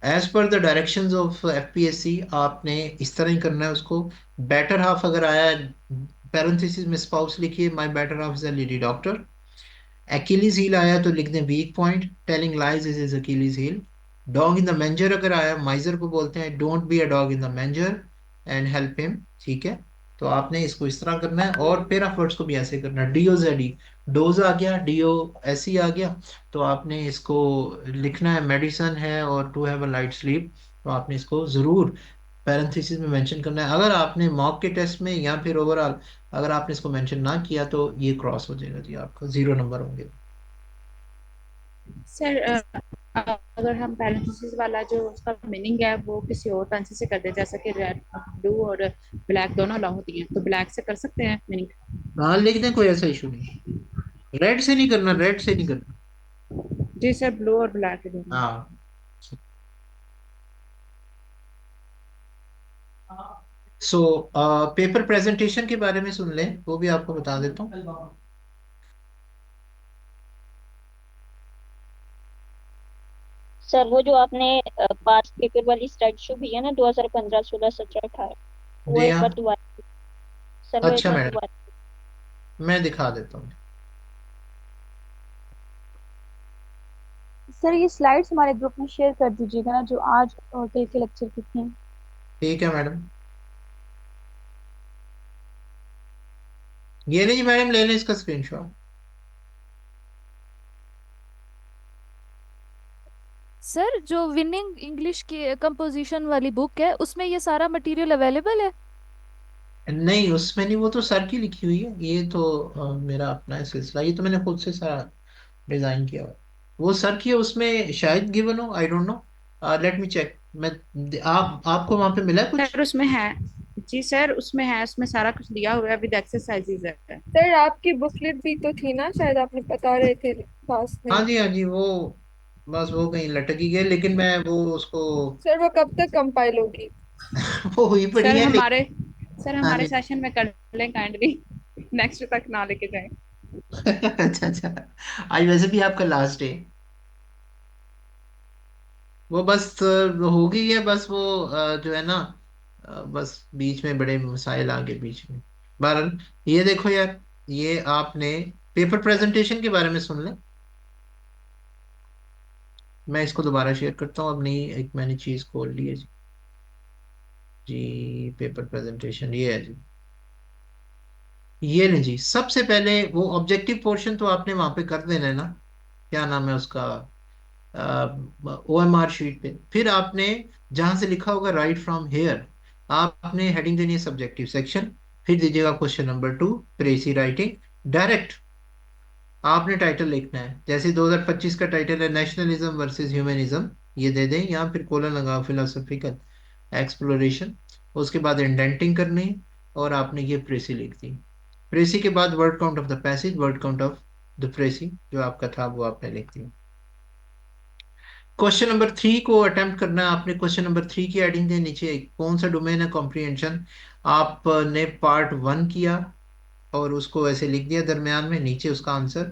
as per the directions of FPSC आपने इस तरह ही करना है उसको। बेटर हाफ अगर आया, पैरेंथेसिस में स्पाउस लिखिए, my better half is a lady doctor. Achilles heel आया तो लिख दें weak point, telling lies is Achilles heel। Dog in the manger अगर आया, माइजर को बोलते हैं don't be a dog in the manger and help him, ठीक है। तो आपने इसको इस तरह करना है, और पेयर ऑफ वर्ड्स को भी ऐसे करना है। DOZD, डोज आ गया, DOSE आ गया, तो आपने इसको लिखना है मेडिसन है और to have a light sleep, तो आपने इसको जरूर पैरेंथेसिस में मेंशन करना है। अगर आपने मॉक के टेस्ट में या फिर ओवरऑल अगर आपने इसको मेंशन ना किया तो ये क्रॉस हो जाएगा जी, आपका 0 नंबर होंगे। सर अगर हम पैरेंथेसिस वाला जो उसका मीनिंग है वो किसी और पेंसिल से कर दे, जैसा कि रेड, ब्लू और ब्लैक दोनों अलाउ होती हैं, तो ब्लैक से कर सकते हैं मीनिंग? हाँ लिख दें, कोई ऐसा इशू नहीं। रेड से नहीं करना, रेड से नहीं करना। जी सर, ब्लू और ब्लैक दोनों। हाँ, सो पेपर प्रेजेंटेशन के बारे में सुन लें, वो भी आपको बता देता हूँ। सर वो जो आपने पास पेपर वाली स्लाइड शो भी है ना, 2015, 16, 17, 18, वो जी एक हाँ, बार दोबारा, सर वो एक अच्छा बार मैडम, दोबारा। मैं दिखा देता हूँ। सर ये स्लाइड्स हमारे ग्रुप में शेयर कर दीजिएगा ना, जो आज और कल के लेक्चर की थी। ठीक है मैडम, ये नहीं मैडम, ले लें इसका स्क्रीनशॉट। सर जो विनिंग इंग्लिश की कंपोजिशन वाली बुक है उसमें ये सारा मटेरियल अवेलेबल है? नहीं उसमें नहीं, वो तो सर की लिखी हुई है, ये तो मेरा अपना है सिलसिला, ये तो मैंने खुद से सारा डिजाइन किया हुआ है। वो सर की है, उसमें शायद गिवन हो, I don't know, let me check. मैं आप आपको वहां पे मिला है कुछ? सर उसमें है, जी सर, उसमें है, उसमें सारा कुछ दिया हुआ है विद एक्सरसाइजेज है। सर आपकी बुकलेट भी तो थी ना, शायद आपने बता रहे थे क्लास में। हाँ जी, हाँ जी, वो बस वो कहीं लटक ही गए, लेकिन मैं वो उसको सर वो कब तक कंपाइल होगी? वो हुई पड़ी सर है लेकिन। हमारे सर हाँ हमारे जी। सेशन में कर लें काइंडली, नेक्स्ट तक ना लेके जाएं। अच्छा अच्छा, आज वैसे भी आपका लास्ट डे। वो बस हो गई है, बस वो जो है ना, बस बीच में बड़े मसाइल आ गए बीच में। बहरहाल, ये देखो यार, ये आपने पेपर प्रेजेंटेशन के बारे में सुन लें। मैं इसको दोबारा शेयर करता हूँ, अब नहीं, एक मैंने चीज खोल ली है जी। जी पेपर प्रेजेंटेशन ये है जी। ये नहीं जी, सबसे पहले वो ऑब्जेक्टिव पोर्शन तो आपने वहां पे कर देना है ना, क्या नाम है उसका, OMR शीट पे। फिर आपने जहां से लिखा होगा राइट फ्रॉम हेयर, आपने हेडिंग देनी है सब्जेक्टिव सेक्शन। फिर दीजिएगा क्वेश्चन नंबर 2, प्रेसी राइटिंग। डायरेक्ट आपने टाइटल लिखना है, जैसे 2025 का टाइटल है नेशनलिज्म वर्सेस ह्यूमनिज्म, ये दे दें, यहाँ फिर कोलन लगाओ फिलोसफिकल एक्सप्लोरेशन। उसके बाद इंडेंटिंग करनी है, और आपने ये प्रेसी लिख दी। प्रेसी के बाद word count of the passage, word count of the precis जो आपका था वो आपने लिख दिया। क्वेश्चन नंबर 3 को अटेम्प्ट करना है आपने। क्वेश्चन नंबर 3 की एडिंग दे नीचे, कौन सा डोमेन है कॉम्प्रिहेंशन। आपने पार्ट 1 किया और उसको ऐसे लिख दिया दरमियान में, नीचे उसका आंसर,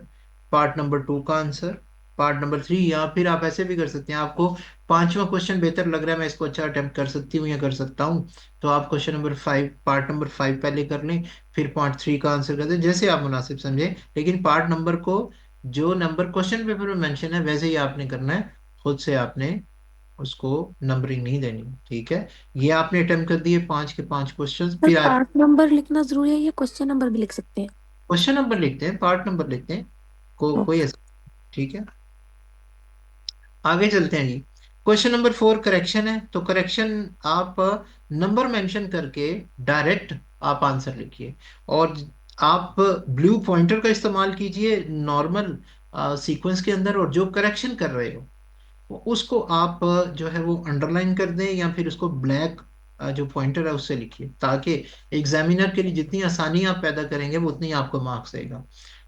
पार्ट नंबर 2 का आंसर, पार्ट नंबर 3, या फिर आप ऐसे भी कर सकते हैं, आपको पांचवा क्वेश्चन बेहतर लग रहा है, मैं इसको अच्छा अटेम्प्ट कर सकती हूँ या कर सकता हूँ, तो आप क्वेश्चन नंबर 5, पार्ट नंबर 5 पहले कर लें, फिर पार्ट 3 का आंसर कर दें, जैसे आप मुनासिब समझे। लेकिन पार्ट नंबर को, जो नंबर क्वेश्चन पेपर में मेंशन है वैसे ही आपने करना है, खुद से आपने उसको नंबरिंग नहीं देनी, ठीक है। ये आपने अटेम्प्ट कर दिए 5 के 5 क्वेश्चन। सर फिर आप पार्ट नंबर लिखना जरूरी है या क्वेश्चन नंबर भी लिख सकते हैं? क्वेश्चन नंबर लिखते हैं, पार्ट नंबर लिखते हैं, कोई ओके। ऐसा, ठीक है। आगे चलते हैं जी। क्वेश्चन नंबर 4 करेक्शन है, तो करेक्शन आप नंबर मेंशन करके डायरेक्ट आप आंसर लिखिए, और आप ब्लू पॉइंटर का इस्तेमाल कीजिए नॉर्मल सीक्वेंस के अंदर, और जो करेक्शन कर रहे हो उसको आप जो है वो अंडरलाइन कर दें, या फिर उसको ब्लैक जो पॉइंटर है उससे लिखिए, ताकि एग्जामिनर के लिए जितनी आसानी आप पैदा करेंगे वो उतनी आपको मार्क्स देगा।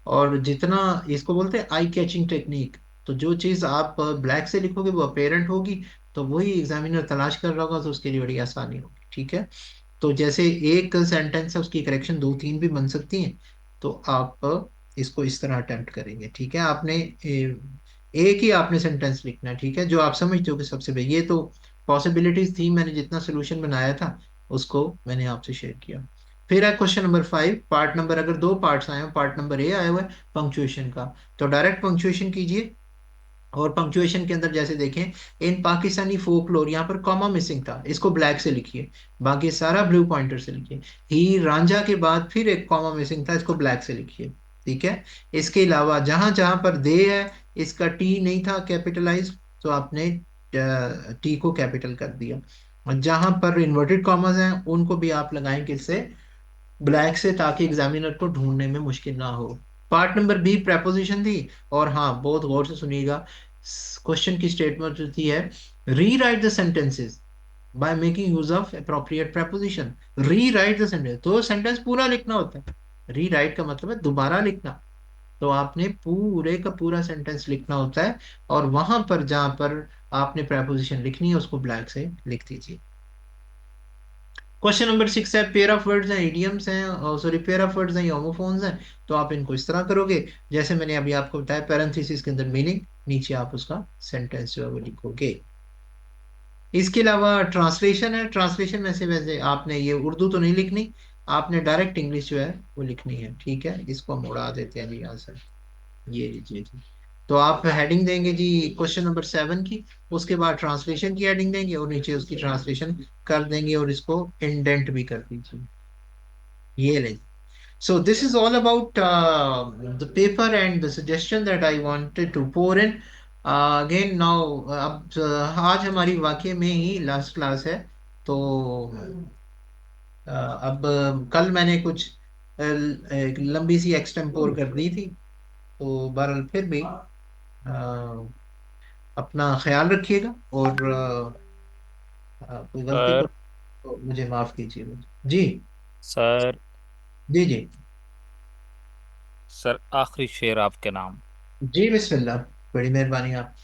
और जितना, इसको बोलते हैं आई कैचिंग टेक्निक, तो जो चीज़ आप ब्लैक से लिखोगे वो अपेरेंट होगी, तो वही एग्जामिनर तलाश कर रहा होगा, तो उसके लिए बड़ी आसानी होगी, ठीक है। तो जैसे एक सेंटेंस है उसकी करेक्शन 2 3 भी बन सकती हैं, तो आप इसको इस तरह अटेम्प्ट करेंगे, ठीक है। आपने एक ही आपने सेंटेंस लिखना है, ठीक है, जो आप समझते हो कि सबसे पहले, ये तो पॉसिबिलिटीज थी, मैंने जितना सोल्यूशन बनाया था उसको मैंने आपसे शेयर किया। फिर है क्वेश्चन नंबर 5, पार्ट नंबर, अगर 2 पार्ट्स आए हो, पार्ट नंबर ए आया हुआ है पंक्चुएशन का, तो डायरेक्ट पंक्चुएशन कीजिए। और पंक्चुएशन के अंदर जैसे देखें, इन पाकिस्तानी फोकलोर, यहाँ पर कॉमा मिसिंग था, इसको ब्लैक से लिखिए, बाकी सारा ब्लू पॉइंटर से लिखिए। ही रांझा के बाद फिर एक कॉमा मिसिंग था, इसको ब्लैक से लिखिए, ठीक है। इसके अलावा जहां जहां पर दे है, इसका टी नहीं था कैपिटलाइज, तो आपने टी को कैपिटल कर दिया। और जहां पर इन्वर्टेड कॉमास हैं उनको भी आप लगाएं किससे, ब्लैक से, ताकि एग्जामिनर को ढूंढने में मुश्किल ना हो। पार्ट नंबर बी प्रेपोजिशन थी, और हाँ बहुत गौर से सुनिएगा, क्वेश्चन की स्टेटमेंट जो थी है, री right the sentences by making use of appropriate preposition. री राइट द सेंटेंस, तो सेंटेंस पूरा लिखना होता है, री राइट का मतलब है दोबारा लिखना, तो आपने पूरे का पूरा सेंटेंस लिखना होता है, और वहां पर जहां पर आपने प्रेपोजिशन लिखनी है उसको ब्लैक से लिख दीजिए। क्वेश्चन नंबर 6 है, पेयर ऑफ वर्ड्स हैं, इडियम्स हैं, सॉरी पेयर ऑफ वर्ड्स हैं या होमोफोन्स हैं, तो आप इनको इस तरह करोगे, जैसे मैंने अभी आपको बताया, पैरेंथेसिस के अंदर मीनिंग, नीचे आप उसका सेंटेंस जो है वो लिखोगे। इसके अलावा ट्रांसलेशन है, ट्रांसलेशन में से वैसे आपने ये उर्दू तो नहीं लिखनी, आपने डायरेक्ट इंग्लिश जो है वो लिखनी है, ठीक है। इसको हम उड़ा देते हैं जी यहाँ से, ये लीजिए जी। तो आप हेडिंग देंगे जी क्वेश्चन नंबर 7 की, उसके बाद ट्रांसलेशन की हेडिंग देंगे, और नीचे उसकी ट्रांसलेशन कर देंगे, और इसको इंडेंट भी कर दीजिए, ये लें। So this is all about the paper and the suggestion that I wanted to pour in. Again now, अब आज हमारी वाकई में ही लास्ट क्लास है, तो अब कल मैंने कुछ एक लंबी सी एक्सटेम्पोर कर दी थी, तो बहरहाल फिर भी अपना ख्याल रखिएगा, और कोई गलती सर को तो मुझे माफ कीजिए जी। सर। जी जी। सर आखिरी शेर आपके नाम। जी बिस्मिल्लाह। बड़ी मेहरबानी आप।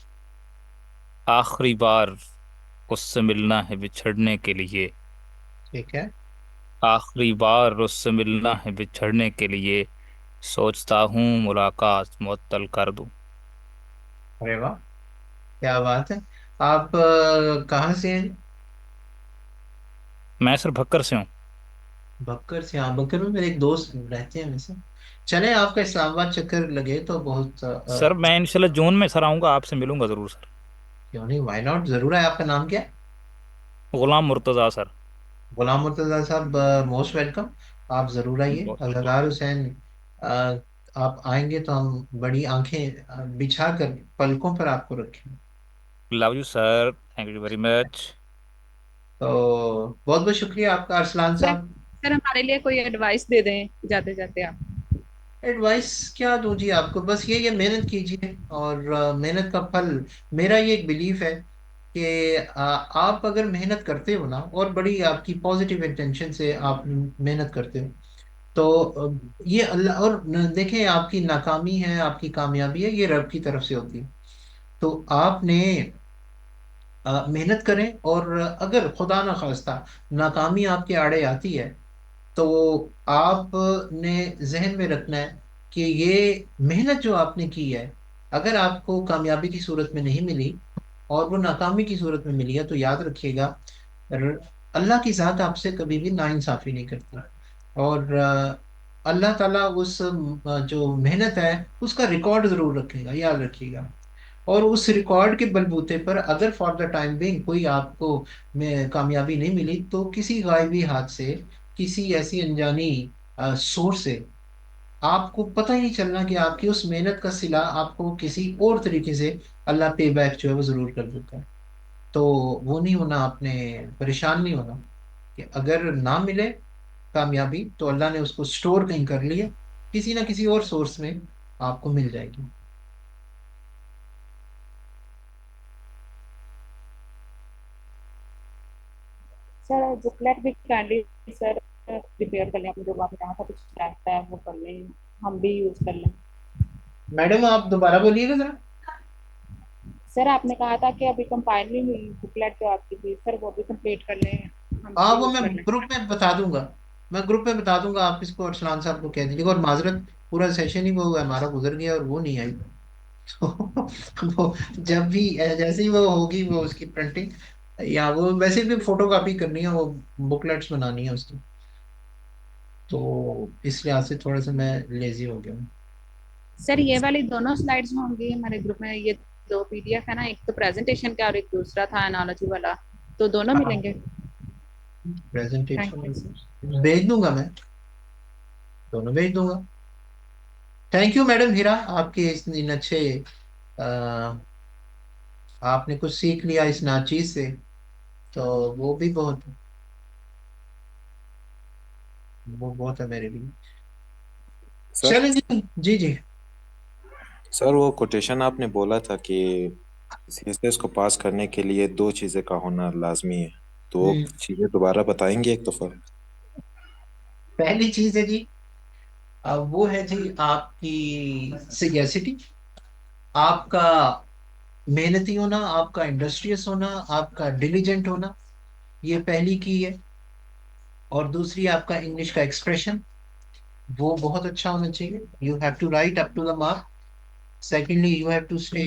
आखिरी बार उससे मिलना है बिछड़ने के लिए। ठीक है। आखिरी बार उससे मिलना है बिछड़ने के लिए। सोचता हूँ मुलाकात मुअत्तल कर दूं। अरे वाह, क्या बात है। आप कहाँ से हैं? मैं सर भक्कर से हूँ। बक्कर से? हाँ, बक्कर में मेरे एक दोस्त रहते हैं वैसे। चले, आपका इस्लामाबाद चक्कर लगे तो बहुत सर मैं इंशाल्लाह जून में सर आऊँगा, आपसे मिलूंगा ज़रूर सर। क्यों नहीं, व्हाई नॉट, जरूर है। आपका नाम क्या है? गुलाम मुर्तज़ा सर। गुलाम मुर्तजा साहब, मोस्ट वेलकम। आप जरूर आइए। बहुत अज़हर हुसैन, अ, आप आएंगे तो हम बड़ी आंखें बिछा कर पलकों पर आपको रखेंगे। Love you sir, thank you very much. तो बहुत बहुत शुक्रिया आपका अरसलान सर साहब। सर हमारे लिए कोई एडवाइस दे दें जाते जाते आप। एडवाइस क्या दूं जी आपको, बस ये मेहनत कीजिए और मेहनत का फल, मेरा ये एक बिलीफ है कि आप अगर मेहनत करते हो ना, और बड़ी आपकी पॉजिटिव इंटेंशन से आप मेहनत करते हो, तो ये अल्लाह, और देखें, आपकी नाकामी है, आपकी कामयाबी है, ये रब की तरफ से होती है। तो आपने मेहनत करें, और अगर खुदा ना खास्ता नाकामी आपके आड़े आती है, तो आपने जहन में रखना है कि ये मेहनत जो आपने की है, अगर आपको कामयाबी की सूरत में नहीं मिली और वो नाकामी की सूरत में मिली है, तो याद रखिएगा, र- अल्लाह की ज़ात आपसे कभी भी नाइंसाफ़ी नहीं करती। और अल्लाह ताला उस जो मेहनत है उसका रिकॉर्ड ज़रूर रखेगा, याद रखिएगा। और उस रिकॉर्ड के बलबूते पर अगर फॉर द टाइम बिंग कोई आपको में कामयाबी नहीं मिली, तो किसी गायबी हाथ से, किसी ऐसी अनजानी सोर्स से, आपको पता ही नहीं चलना कि आपकी उस मेहनत का सिला आपको किसी और तरीके से अल्लाह पे बैक जो है वो जरूर कर देता है। तो वो नहीं होना, आपने परेशान नहीं होना कि अगर ना मिले कामयाबी, तो अल्लाह ने उसको स्टोर कहीं कर लिया, किसी ना किसी और सोर्स में आपको मिल जाएगी। सर बुकलेट भी काइंडली सर प्रिपेयर कर लें, आपने जो आपने कहा था कुछ रहता है वो कर लें, हम भी यूज कर लें। मैडम आप दोबारा बोलिएगा जरा। सर आपने कहा था कि अभी कंपाइलिंग हुई बुकलेट जो आपकी थी सर वो भी कंप्लीट कर लें, हम हाँ, भी वो यूज मैं कर लें। ग्रुप में बता दूंगा। मैं ग्रुप में बता दूंगा, आप इसको अरसलान साहब को कह दीजिएगा। और माजरत, पूरा सेशन ही वो हमारा गुजर गया और वो नहीं आई। तो वो जब भी जैसे ही वो होगी, वो उसकी प्रिंटिंग, या वो वैसे भी फोटोकॉपी करनी है, वो बुकलेट्स बनानी है उसकी, तो इस लिहाज से थोड़ा सा मैं लेजी हो गया हूँ। सर ये वाली दोनों स्लाइड्स में होंगी हमारे ग्रुप में, ये दो पीडीएफ है ना, एक तो प्रेजेंटेशन का और एक दूसरा था एनालॉजी वाला, तो दोनों हाँ, मिलेंगे। Thank presentation you sir. भेज दूंगा मैं, दोनों भेज दूंगा। थैंक यू मैडम हीरा, आपके इस इन अच्छे, अ, आपने कुछ सीख लिया इस नाचीज से, तो वो भी बहुत, वो बहुत है मेरे लिए। सर चलें जी। जी जी। सर वो कोटेशन आपने बोला था कि सीएसएस को पास करने के लिए दो चीज़ें का होना लाजमी है, तो वो हम्म, चीज़ें दोबारा बताएंगे एक दफ़ा। पहली चीज है जी, अब वो है जी आपकी सिगेसिटी, आपका मेहनती होना, आपका इंडस्ट्रियस होना, आपका डिलीजेंट होना, ये पहली की है। और दूसरी आपका इंग्लिश का एक्सप्रेशन, वो बहुत अच्छा होना चाहिए। You have to write up to the mark. Secondly, you have to stay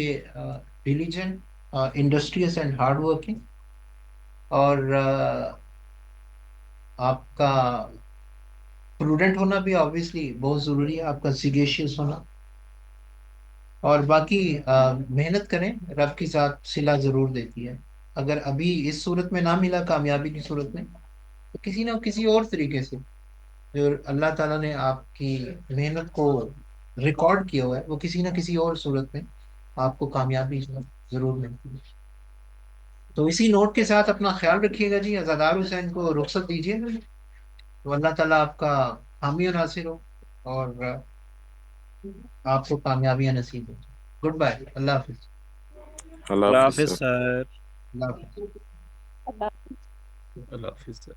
diligent, industrious and hard working. और आपका प्रूडेंट होना भी ऑब्वियसली बहुत जरूरी है, आपका सिगेशियस होना। और बाकी मेहनत करें, रब की साथ सिला जरूर देती है। अगर अभी इस सूरत में ना मिला, कामयाबी की सूरत में, तो किसी ना किसी और तरीके से जो अल्लाह ताला ने आपकी मेहनत को रिकॉर्ड किया हुआ है, वो किसी ना किसी और सूरत में आपको कामयाबी जो है जरूर मिलती है। तो इसी नोट के साथ अपना ख्याल रखिएगा जी। अज़ादार हुसैन को रुख्सत दीजिए, तो अल्लाह ताला आपका हामी और नासिर हो, और आपको कामयाबियां नसीब हो। गुड बाय, अल्लाह हाफिज। अल्लाह अल्लाह हाफिज़ हाफिज सर। सर। अल्लाह हाफिज। अल्लाह अल्लाह हाफिज सर।